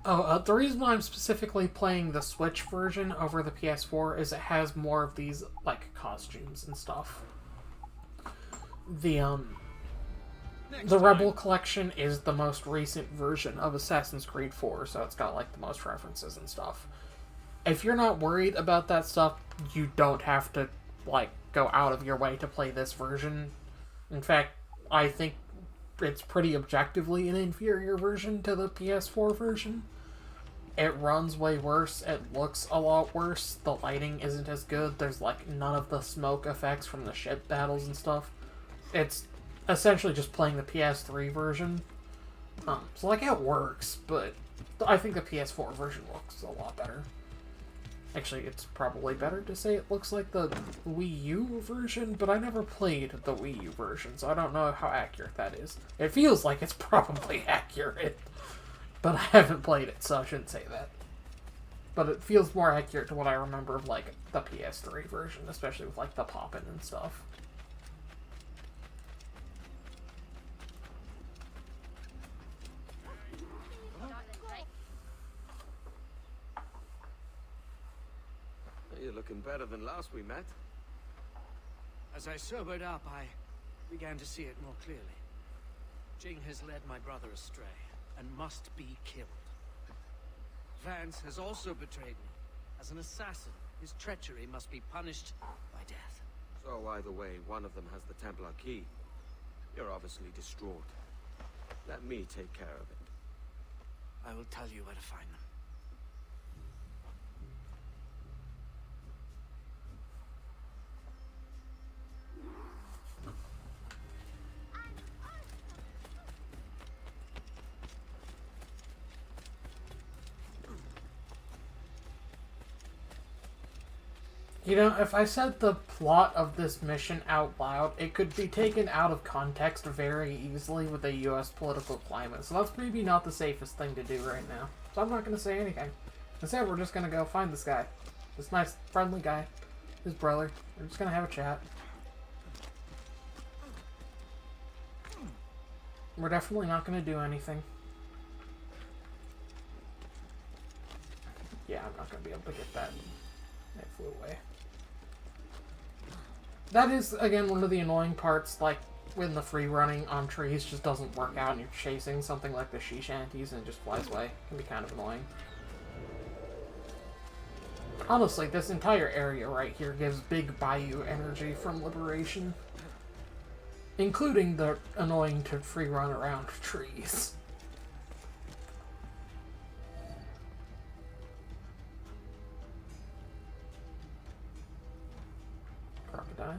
Oh, the reason why I'm specifically playing the Switch version over the PS4 is it has more of these, like, costumes and stuff. The Rebel Collection is the most recent version of Assassin's Creed 4, so it's got, like, the most references and stuff. If you're not worried about that stuff, you don't have to, like, go out of your way to play this version. In fact, I think it's pretty objectively an inferior version to the PS4 version. It runs way worse, it looks a lot worse, the lighting isn't as good, there's like none of the smoke effects from the ship battles and stuff. It's essentially just playing the PS3 version. So like it works, but I think the PS4 version looks a lot better. Actually, it's probably better to say it looks like the Wii U version, but I never played the Wii U version, so I don't know how accurate that is. It feels like it's probably accurate, but I haven't played it, so I shouldn't say that. But it feels more accurate to what I remember of, like, the PS3 version, especially with, like, the poppin' and stuff. You're looking better than last we met. As I sobered up, I began to see it more clearly. Jing has led my brother astray, and must be killed. Vance has also betrayed me. As an assassin, his treachery must be punished by death. So either way, one of them has the Templar key. You're obviously distraught. Let me take care of it. I will tell you where to find them. You know, if I said the plot of this mission out loud, it could be taken out of context very easily with the US political climate, so that's maybe not the safest thing to do right now. So I'm not going to say anything. Instead, we're just going to go find this guy. This nice, friendly guy. His brother. We're just going to have a chat. We're definitely not going to do anything. Yeah, I'm not going to be able to get that. It flew away. That is, again, one of the annoying parts, like, when the free running on trees just doesn't work out and you're chasing something like the she shanties and it just flies away. It can be kind of annoying. Honestly, this entire area right here gives big Bayou energy from Liberation. Including the annoying to free run around trees. Crocodile.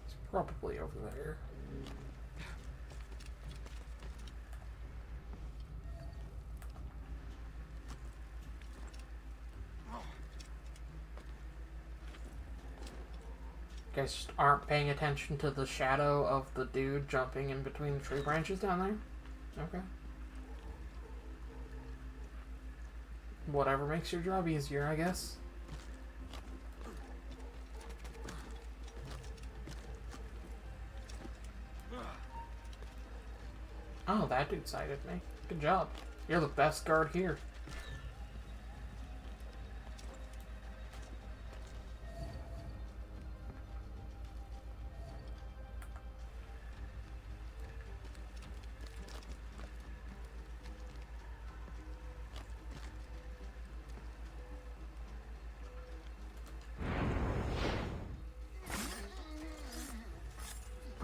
It's probably over there. You guys just aren't paying attention to the shadow of the dude jumping in between the tree branches down there? Okay. Whatever makes your job easier, I guess. Oh, that dude sighted me. Good job. You're the best guard here.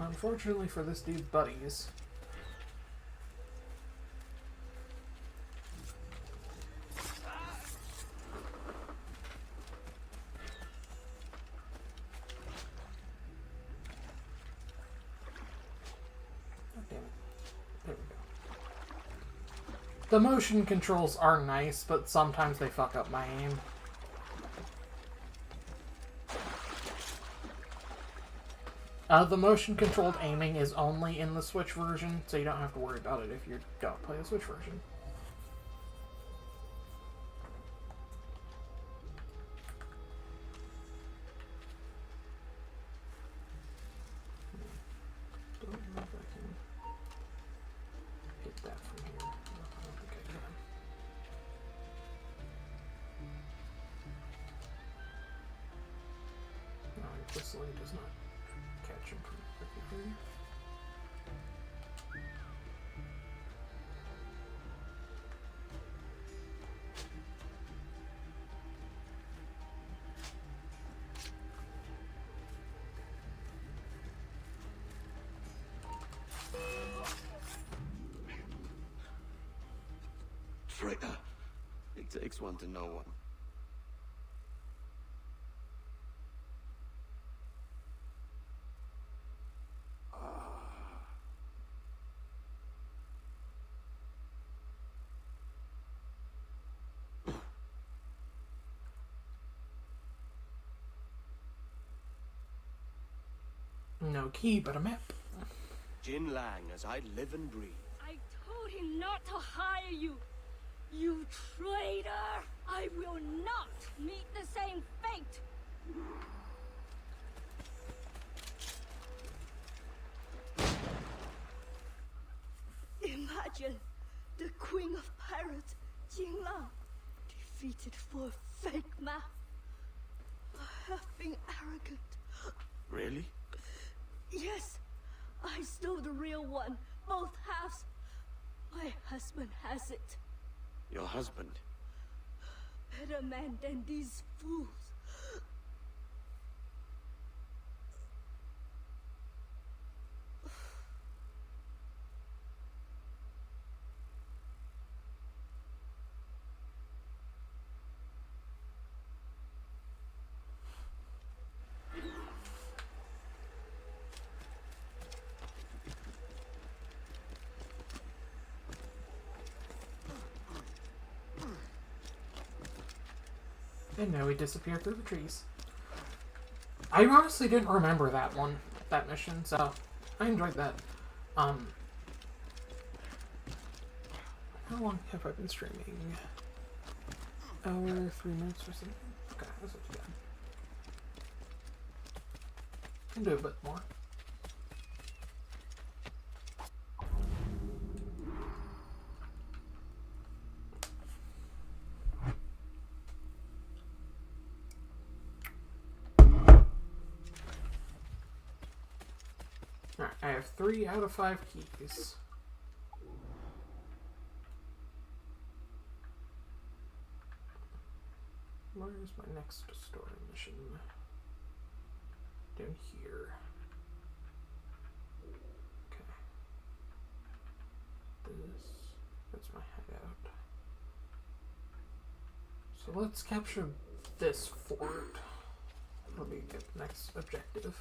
Unfortunately for this dude's buddies. Oh, damn it. There we go. The motion controls are nice, but sometimes they fuck up my aim. The motion-controlled aiming is only in the Switch version, so you don't have to worry about it if you're gonna play the Switch version. Don't know if I can hit that from here. No, I don't think I can. No, your whistling does not catch him from here. Traitor. It takes one to know one. No key, but a map. Jin Lang, as I live and breathe. I told him not to hire you. You traitor! I will not meet the same fate! Imagine the Queen of Pirates, Jin Lang, defeated for a fake map. I have been arrogant. Really? Yes, I stole the real one, both halves. My husband has it. Your husband? Better man than these fools. And now we disappear through the trees. I honestly didn't remember that mission, so I enjoyed that. How long have I been streaming? Hour, 3 minutes or something? Okay, that's not too bad. Can do a bit more. Alright, I have 3 out of 5 keys. Where is my next story mission? Down here. Okay. That's my hideout. So let's capture this fort. That'll be the next objective.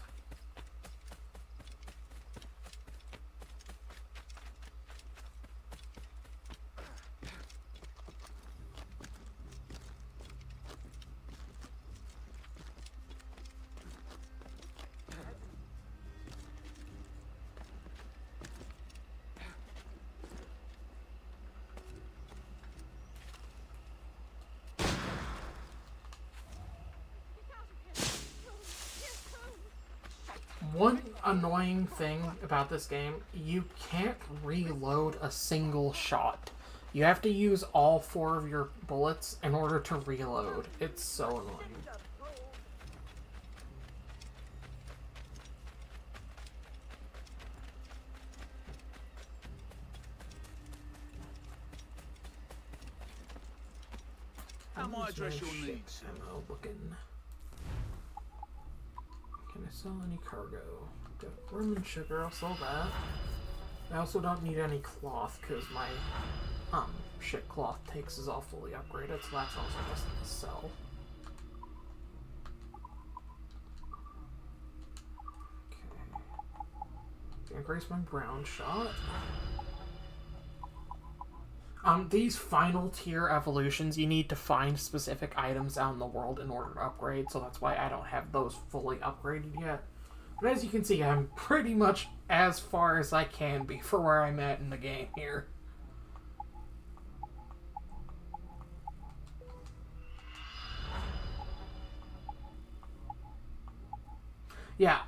One annoying thing about this game, you can't reload a single shot. You have to use all 4 of your bullets in order to reload. It's so annoying. How might I address your needs, sir? Ammo looking. Can I sell any cargo? Got rum and sugar, I'll sell that. I also don't need any cloth, because my, shit cloth takes is all fully upgraded, so that's also just to sell. Okay. Increase my brown shot. These final tier evolutions, you need to find specific items out in the world in order to upgrade, so that's why I don't have those fully upgraded yet. But as you can see, I'm pretty much as far as I can be for where I'm at in the game here. Yeah,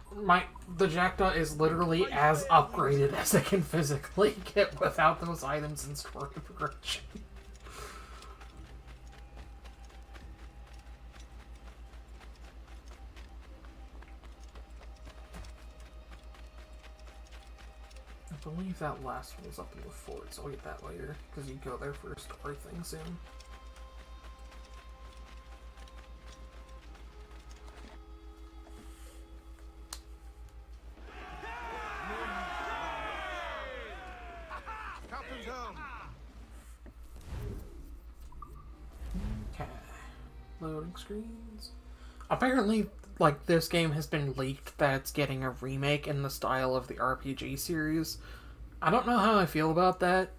the Jackdaw is literally as upgraded as it can physically get without those items in story progression. I believe that last one was up in the fort, so I'll get that later, because you go there for a story thing soon. Okay. Loading screens. Apparently, like, this game has been leaked that it's getting a remake in the style of the RPG series. I don't know how I feel about that.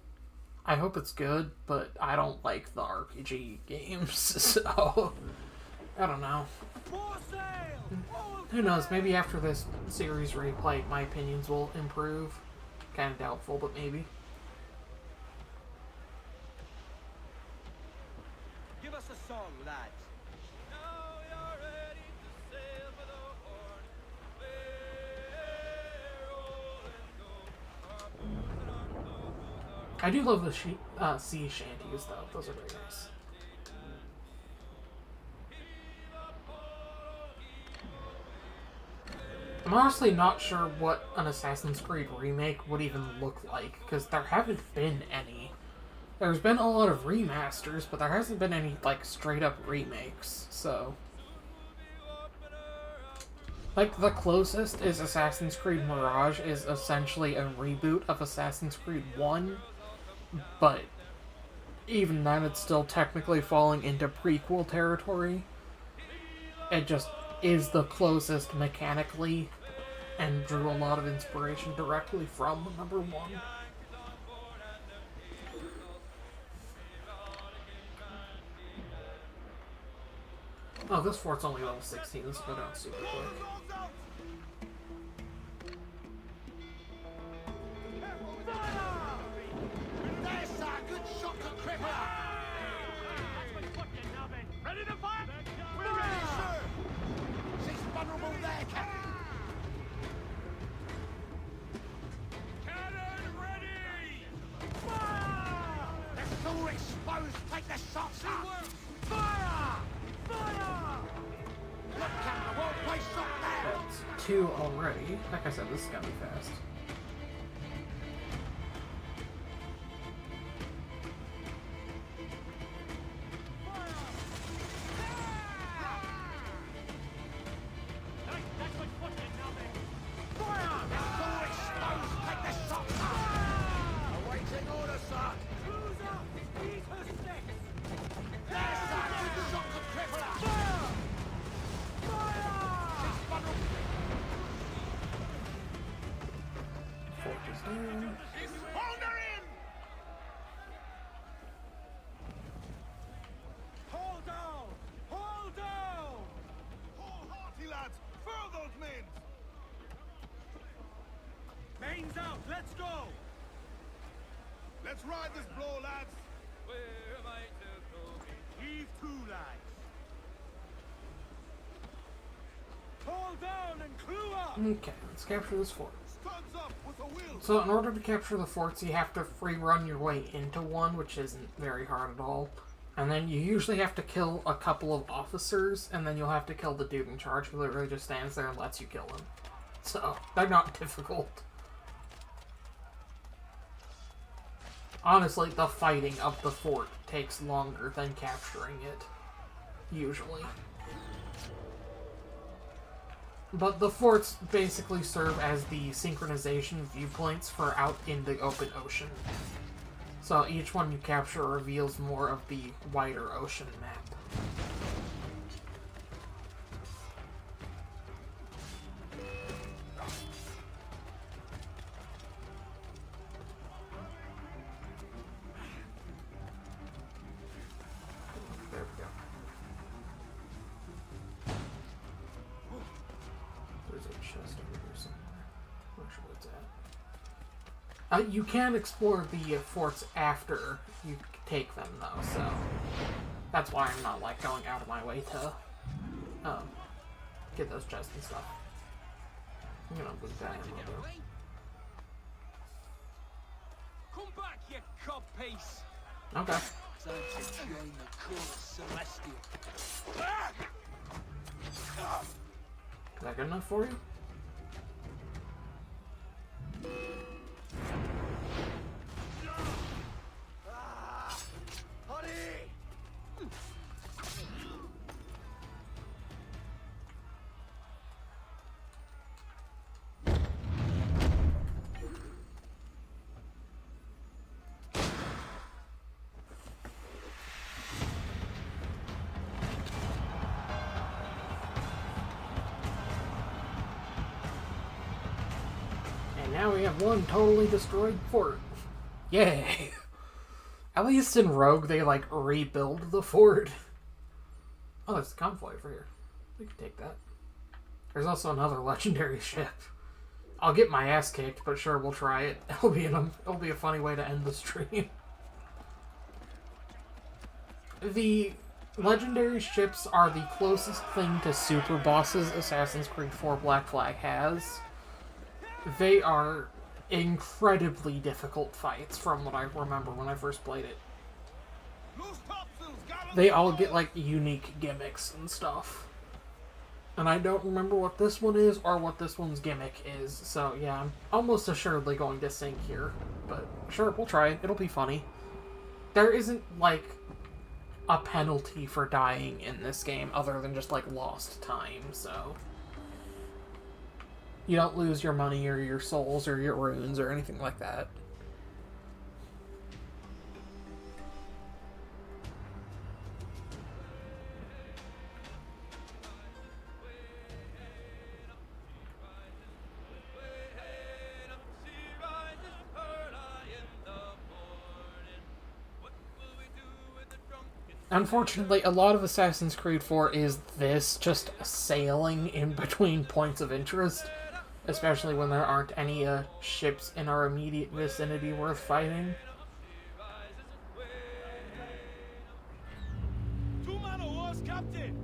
I hope it's good, but I don't like the RPG games, so I don't know. Who knows, maybe after this series replay, my opinions will improve. Kind of doubtful, but maybe. Give us a song, lads. I do love the sea shanties, though. Those are very nice. I'm honestly not sure what an Assassin's Creed remake would even look like, because there haven't been any. There's been a lot of remasters, but there hasn't been any, like, straight-up remakes, so... Like, the closest is Assassin's Creed Mirage is essentially a reboot of Assassin's Creed 1, but even then it's still technically falling into prequel territory. It just is the closest mechanically and drew a lot of inspiration directly from number 1. Oh, this fort's only level 16. This will go down super quick. Ready to fire? We're ready, sir! She's vulnerable there, Captain! Cannon ready! Fire! They're so exposed, take the shots up! Fire! Fire! Look, Captain, I won't play shot now! That's 2 already. Like I said, this is gonna be fast. Mains out, let's go! Let's ride this blow, lads! Where am I to go? Heave to, lads! Hold down and clue up! Okay, let's capture this fort. Studs up with a will! So in order to capture the forts, you have to free run your way into one, which isn't very hard at all. And then you usually have to kill a couple of officers, and then you'll have to kill the dude in charge who literally just stands there and lets you kill him. So, they're not difficult. Honestly, the fighting of the fort takes longer than capturing it. Usually. But the forts basically serve as the synchronization viewpoints for out in the open ocean. So each one you capture reveals more of the wider ocean map. There we go. There's a chest over here somewhere. I'm not sure where it's at. You can explore the forts after you take them, though, so that's why I'm not, like, going out of my way to get those chests and stuff. I'm gonna move that in a little bit. Come back, you cob piece! Okay. Time to join the chorus celestial. Is that good enough for you? And now we have one totally destroyed fort. Yay! At least in Rogue, they, like, rebuild the fort. Oh, there's a convoy over here. We can take that. There's also another legendary ship. I'll get my ass kicked, but sure, we'll try it. It'll be a funny way to end the stream. The legendary ships are the closest thing to super bosses Assassin's Creed 4 Black Flag has. They are incredibly difficult fights from what I remember when I first played it. They all get, like, unique gimmicks and stuff. And I don't remember what this one is or what this one's gimmick is, so yeah, I'm almost assuredly going to sink here. But sure, we'll try it. It'll be funny. There isn't, like, a penalty for dying in this game other than just, like, lost time, so... You don't lose your money or your souls or your runes or anything like that. Unfortunately, a lot of Assassin's Creed 4 is this, just sailing in between points of interest. Especially when there aren't any ships in our immediate vicinity worth fighting. Two-man horse, Captain!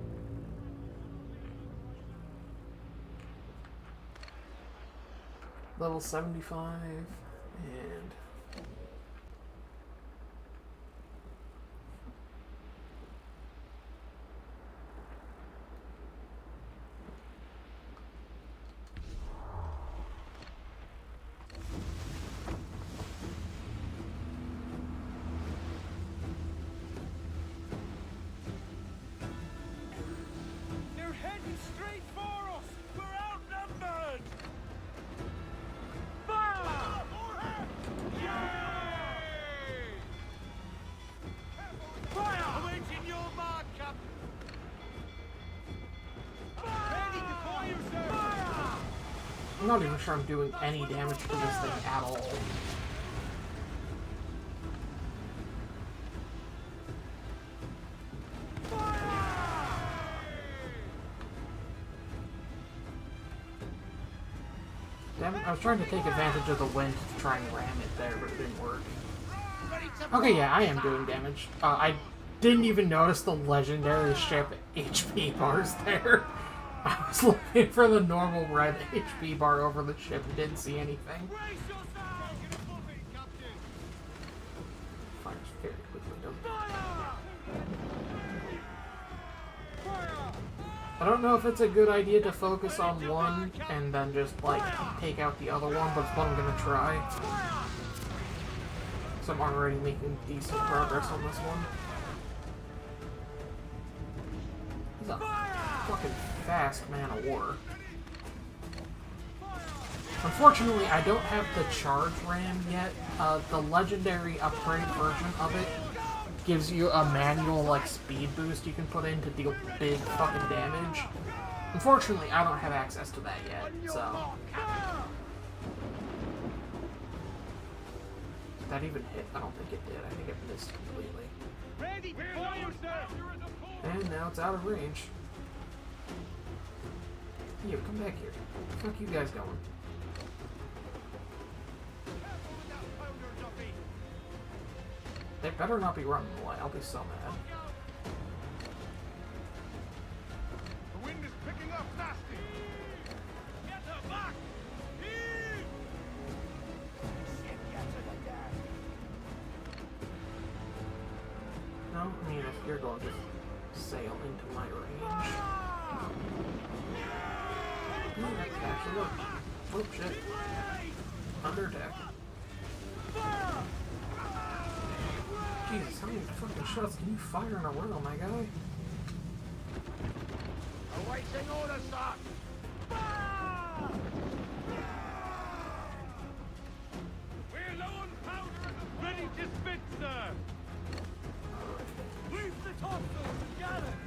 Level 75, and... They're heading straight for us! We're outnumbered! Fire! Yay! Fire! Awaiting your mark, Captain! Ready to fire, sir! Fire! I'm not even sure I'm doing any damage to this thing at all. Damn it, I was trying to take advantage of the wind to try and ram it there, but it didn't work. Okay, yeah, I am doing damage. I didn't even notice the legendary ship HP bars there. I was looking for the normal red HP bar over the ship and didn't see anything. Fires very quickly, doesn't it? I don't know if it's a good idea to focus on one and then just, like, take out the other one, but it's what I'm gonna try. So I'm already making decent progress on this one. He's a fucking fast man of war. Unfortunately, I don't have the charge ram yet. The legendary upgrade version of it gives you a manual, like, speed boost you can put in to deal big fucking damage. Unfortunately, I don't have access to that yet, so... Did that even hit? I don't think it did. I think it missed completely. And now it's out of range. You, come back here. Where the fuck you guys going? They better not be running away. I'll be so mad. The wind is picking up nasty. Get her back! No, I mean, if you're going to sail into my range. Ooh, that's actually look. Oh shit. Under deck. Jesus, how many fucking shots can you fire in a row, my guy? Awaiting orders, sir! We're low on powder and ready to spit, sir! Leave the topsails and gallants!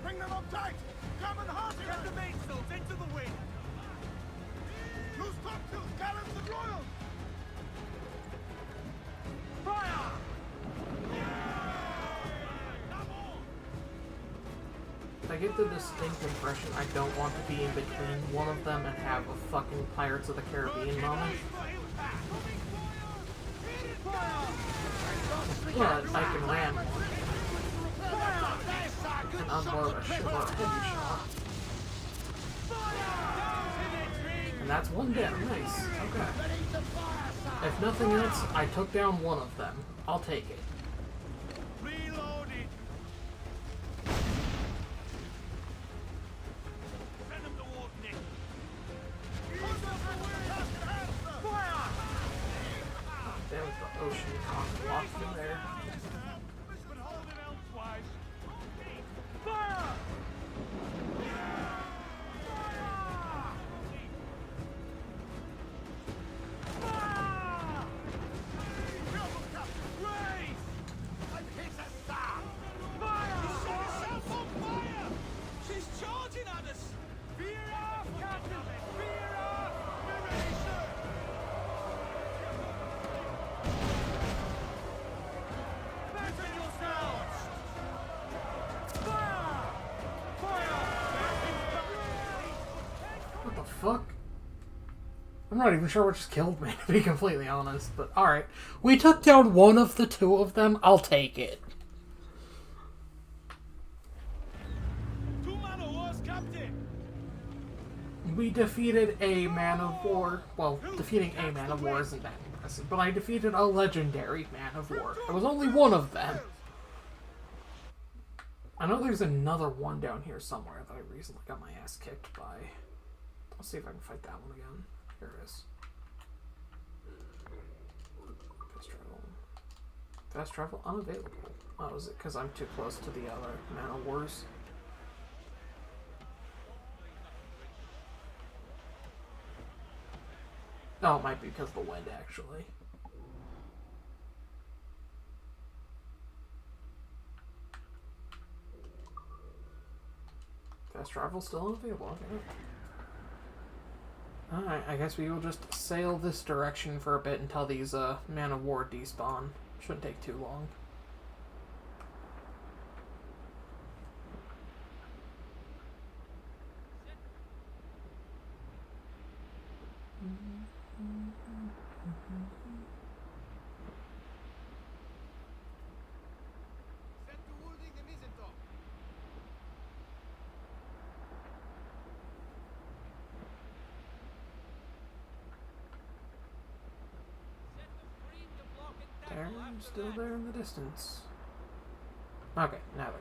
Bring them up tight! Come and hard get the mainsails into the wind! Use topsails, gallants, and royals! Fire! I get the distinct impression I don't want to be in between one of them and have a fucking Pirates of the Caribbean moment. But I can ram one. And unload a shitload of heavy shot. And that's one down. Nice. Okay. If nothing else, I took down one of them. I'll take it. Reloaded! Send them towards Nick! Fire! There was the ocean cock locked in there. But hold it elsewise! Fire! What the fuck? I'm not even sure what just killed me, to be completely honest, but alright. We took down one of the two of them, I'll take it. We defeated a man of war. Well, defeating a man of war isn't that impressive, but I defeated a legendary man of war. There was only one of them. I know there's another one down here somewhere that I recently got my ass kicked by. I'll see if I can fight that one again. Here it is. Fast travel. Fast travel unavailable. Oh, is it because I'm too close to the other man of wars? No, it might be because of the wind, actually. Fast travel still unavailable. Okay. Alright, I guess we will just sail this direction for a bit until these man of war despawn. Shouldn't take too long. They're still there in the distance. Okay, now they're gone.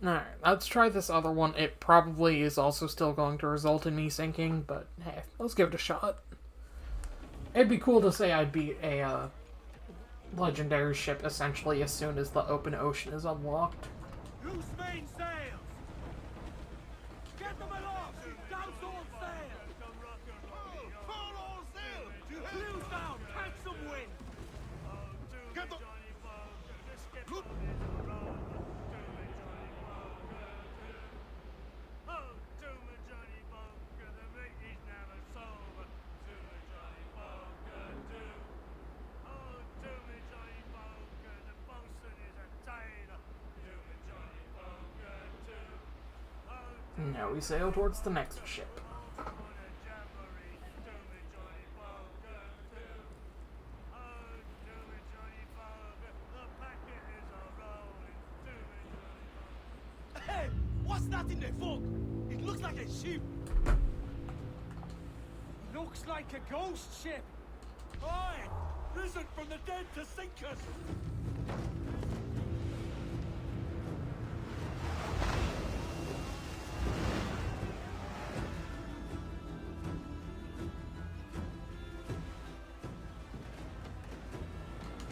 Alright, let's try this other one. It probably is also still going to result in me sinking, but hey, let's give it a shot. It'd be cool to say I beat a legendary ship essentially as soon as the open ocean is unlocked. Loose mainsails! Get them aloft! Douse all sail! Full all sail! Clews down! Catch some wind! Get them... Look! Now we sail towards the next ship. Hey! What's that in the fog? It looks like a ship! Looks like a ghost ship. Aye! Risen from the dead to sink us!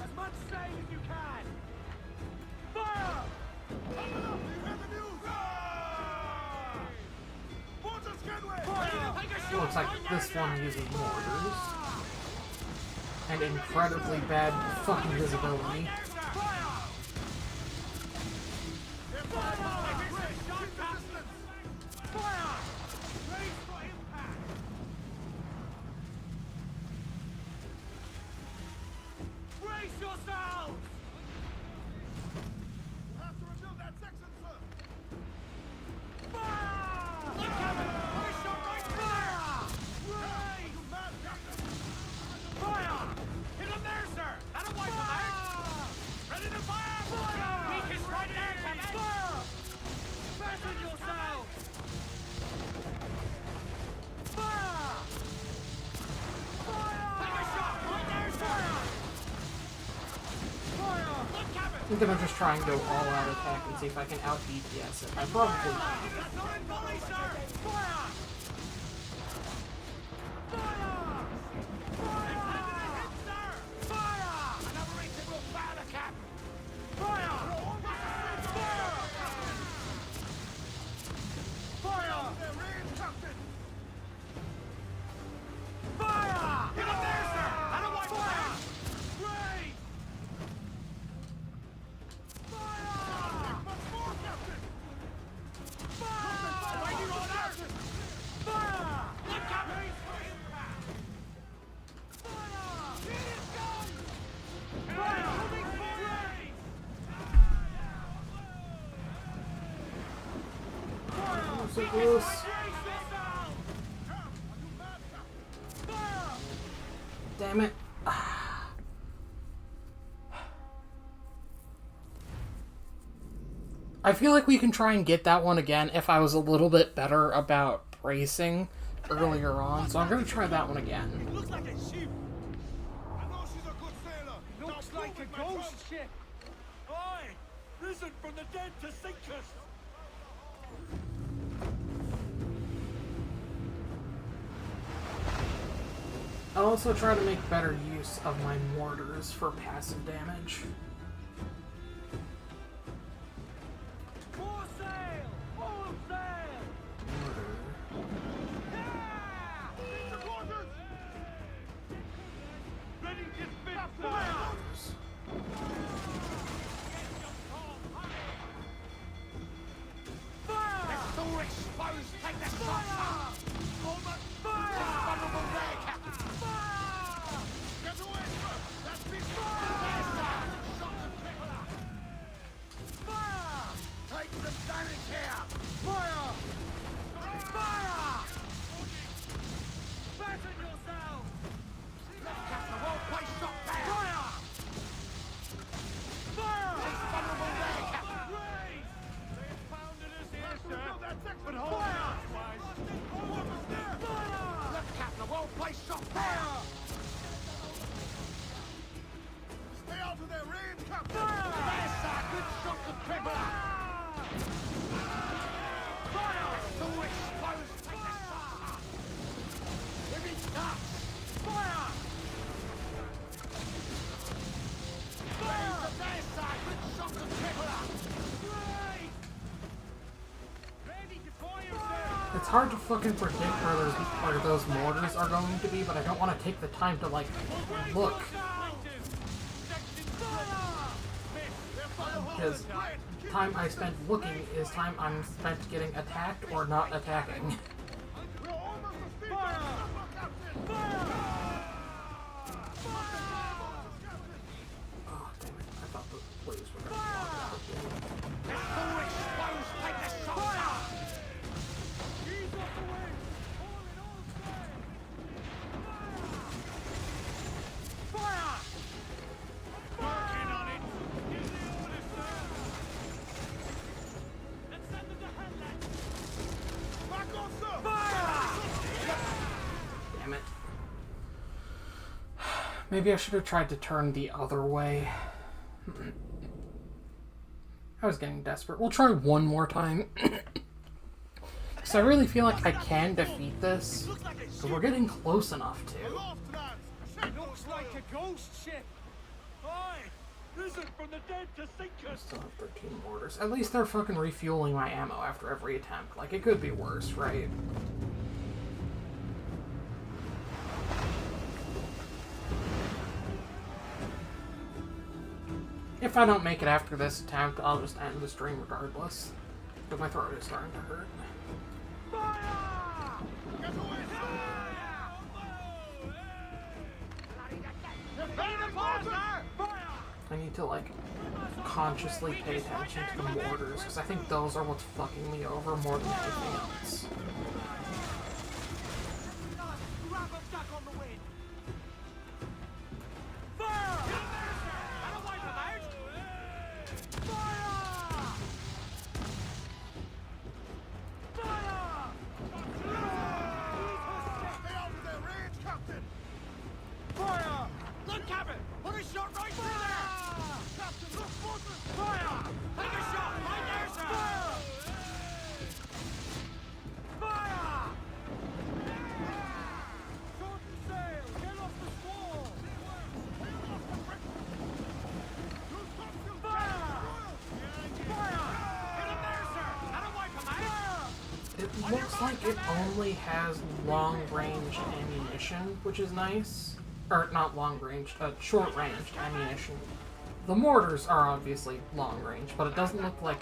As much sail as you can! Fire! Open up! You hear the news? Water scanway! Looks like this one uses mortars. And incredibly bad fucking visibility. Brace yourselves! We'll have to rebuild that section, sir! Fire! Look at it! Push your right fire! Raise! You mad captain! Fire! Hit him there, sir! That'll wipe him out! Ready to fire! Fire! Weak is right there, Captain! Fire! Fasten yourselves! Fire! Fire! Take a shot! Right there, sir! I think I'm just trying to go all-out attack and see if I can out-DPS it. I probably can. So close. Damn it. I feel like we can try and get that one again if I was a little bit better about bracing earlier on, so I'm going to try that one again. It looks like a ship. I know she's a good sailor. Looks like a ghost ship. Aye, risen from the dead to sink us. I'll also try to make better use of my mortars for passive damage. Full sail! Full sail! Yeah! Into quarters! Ready to spit fire! Fire! It's too exposed! Take that fire! Hold on! Fire! Vulnerable there, Captain! Fire! Get away, sir! That's big fire! Yes, sir! Shot hard to fucking predict where those mortars are going to be, but I don't want to take the time to, like, look. Because time I spent looking is time I'm spent getting attacked or not attacking. Oh, damn it. I thought the blaze were going to block out Damn it. Maybe I should have tried to turn the other way. I was getting desperate. We'll try one more time. Because I really feel like I can defeat this. So we're getting close enough to. Looks like a ghost ship. Aye, risen from the dead to sink I us. still have 13 mortars. At least they're fucking refueling my ammo after every attempt. Like, it could be worse, right? If I don't make it after this attempt, I'll just end the stream regardless. But my throat is starting to hurt. I need to, like, consciously pay attention to the mortars, because I think those are what's fucking me over more than anything else. It looks like it only has long-range ammunition, which is nice. Or, not long-range, short-range ammunition. The mortars are obviously long-range, but it doesn't look like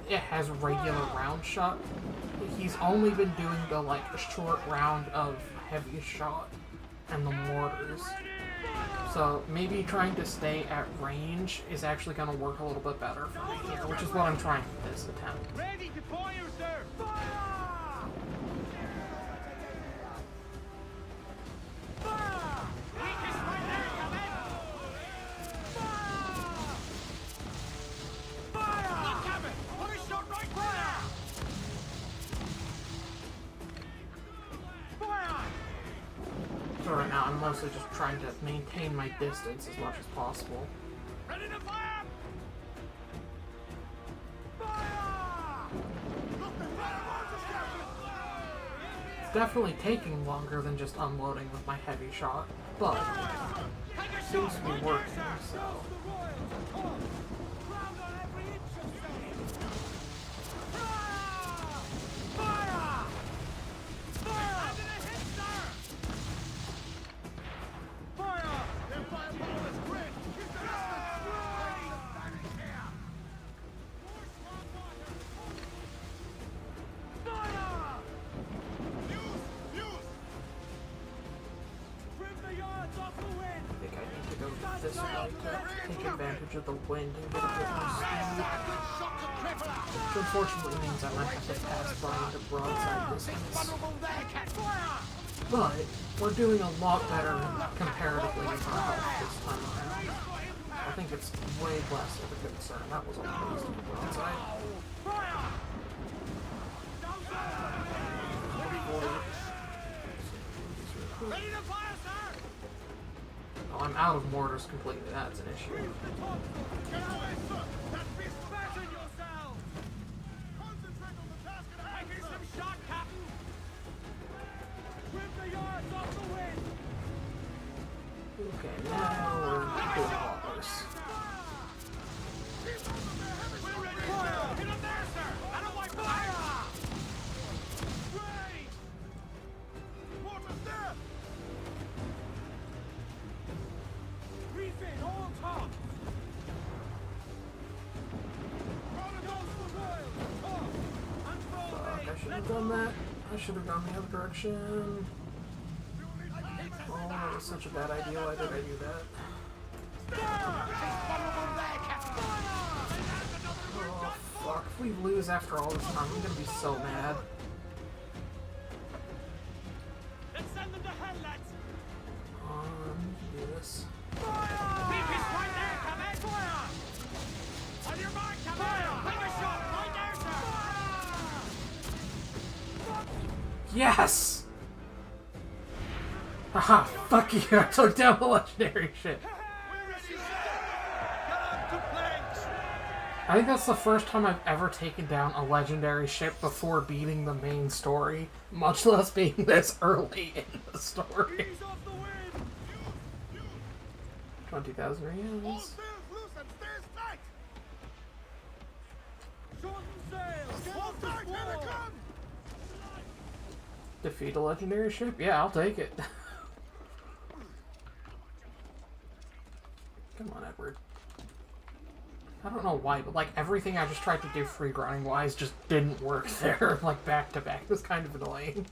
it has regular round shot. He's only been doing the, like, short round of heavy shot and the mortars. So maybe trying to stay at range is actually going to work a little bit better for me here, which is what I'm trying with this attempt. Ready to fire, sir! Fire! Fire! Weakest right there, come in! Fire! Fire! Look at it! Put a shot right there! Fire! So right now I'm mostly just trying to maintain my distance as much as possible. Ready to fire! Fire! It's definitely taking longer than just unloading with my heavy shot, but it seems to be working, so... This way to take advantage of the wind and get a bit more speed. Which unfortunately means I might have to pass by into broadside distance. But we're doing a lot better comparatively with our health this time around. I think it's way less of a concern. That was almost a broadside. Ready to fire, sir! Oh, I'm out of mortars completely. That's an issue. Get away, sir! That beast fasten yourself! Concentrate on the task at hand! Taking some shot, Captain! Trim the yards off the wind! Okay, now we're doing a lot worse. We're ready! Fire! Get up there, sir! I don't like fire! done that. I should have gone the other direction. Oh, that was such a bad idea. Why did I do that? Oh, fuck. If we lose after all this time, I'm gonna be so mad. Let's send them to hell, lads! Do this. Keep his right there, come in! Fire! On your mark, come in! Take a shot! Right there, sir! Yes! Haha, fuck you, I took down the legendary ship. I think that's the first time I've ever taken down a legendary ship before beating the main story, much less being this early in the story. 20,000 reals. Defeat a legendary ship? Yeah, I'll take it. Come on, Edward. I don't know why, but like everything I just tried to do free grinding wise just didn't work there, like back to back. It was kind of annoying.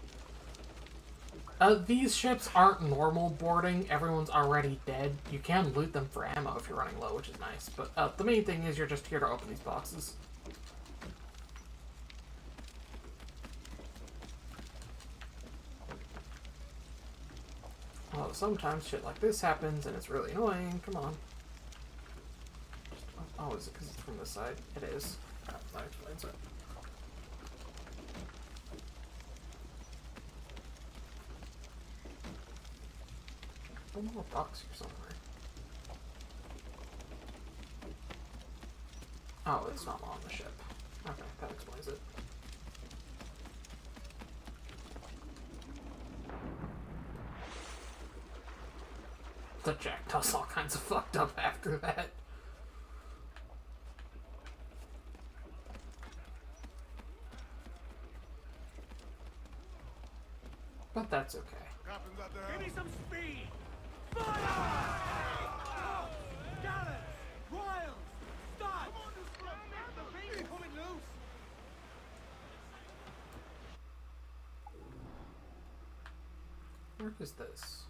These ships aren't normal boarding. Everyone's already dead. You can loot them for ammo if you're running low, which is nice. But the main thing is you're just here to open these boxes. Oh, sometimes shit like this happens and it's really annoying. Come on. Oh, is it because it's from this side? It is. Oh, that explains it. One more box here somewhere. Oh, it's not on the ship. Okay, that explains it. The Jackdaw's all kinds of fucked up after that. But that's okay. Give me some speed! Fire! Gallants! Royals! Stop! The baby's coming loose! Where is this?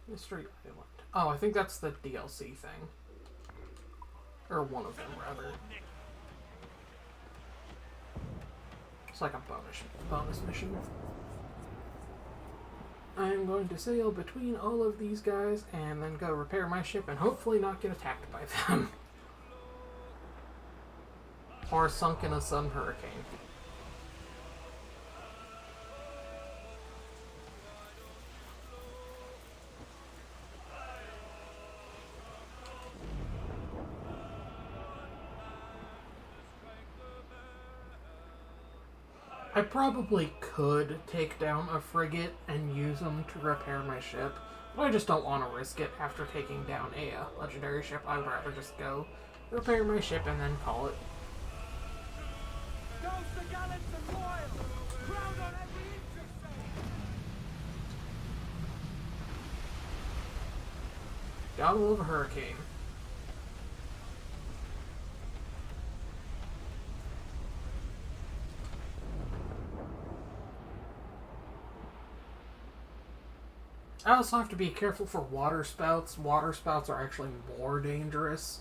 Mystery Island. Oh, I think that's the DLC thing. Or one of them, rather. It's like a bonus mission. I'm going to sail between all of these guys and then go repair my ship and hopefully not get attacked by them. Or sunk in a sun hurricane. I probably could take down a frigate and use them to repair my ship, but I just don't want to risk it after taking down a legendary ship. I would rather just go repair my ship and then call it. Goes the gallants and royals! Crowd on every inch of sail! Gotta love a hurricane. I also have to be careful for water spouts. Water spouts are actually more dangerous.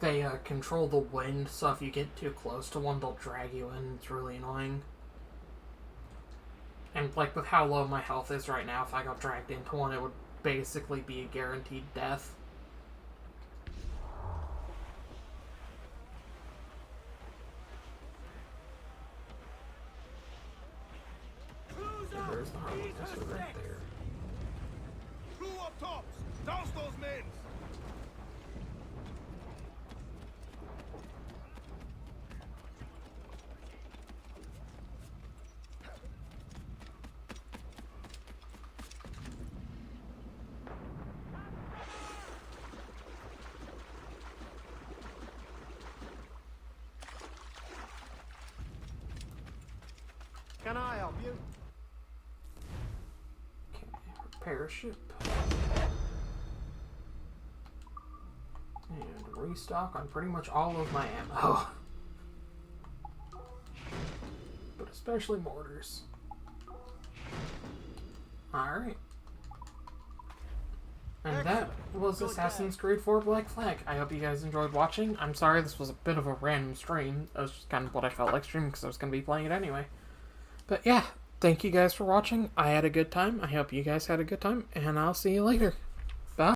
They control the wind, so if you get too close to one, they'll drag you in. It's really annoying. And like with how low my health is right now, if I got dragged into one, it would basically be a guaranteed death. And there's the harmonizer right there. Crew up tops! Douse those men! Can I help you? Okay, repair ship. And restock on pretty much all of my ammo. But Especially mortars. Alright. And that was Assassin's Creed 4 Black Flag. I hope you guys enjoyed watching. I'm sorry this was a bit of a random stream. That was just kind of what I felt like streaming because I was going to be playing it anyway. But yeah, thank you guys for watching. I had a good time. I hope you guys had a good time. And I'll see you later.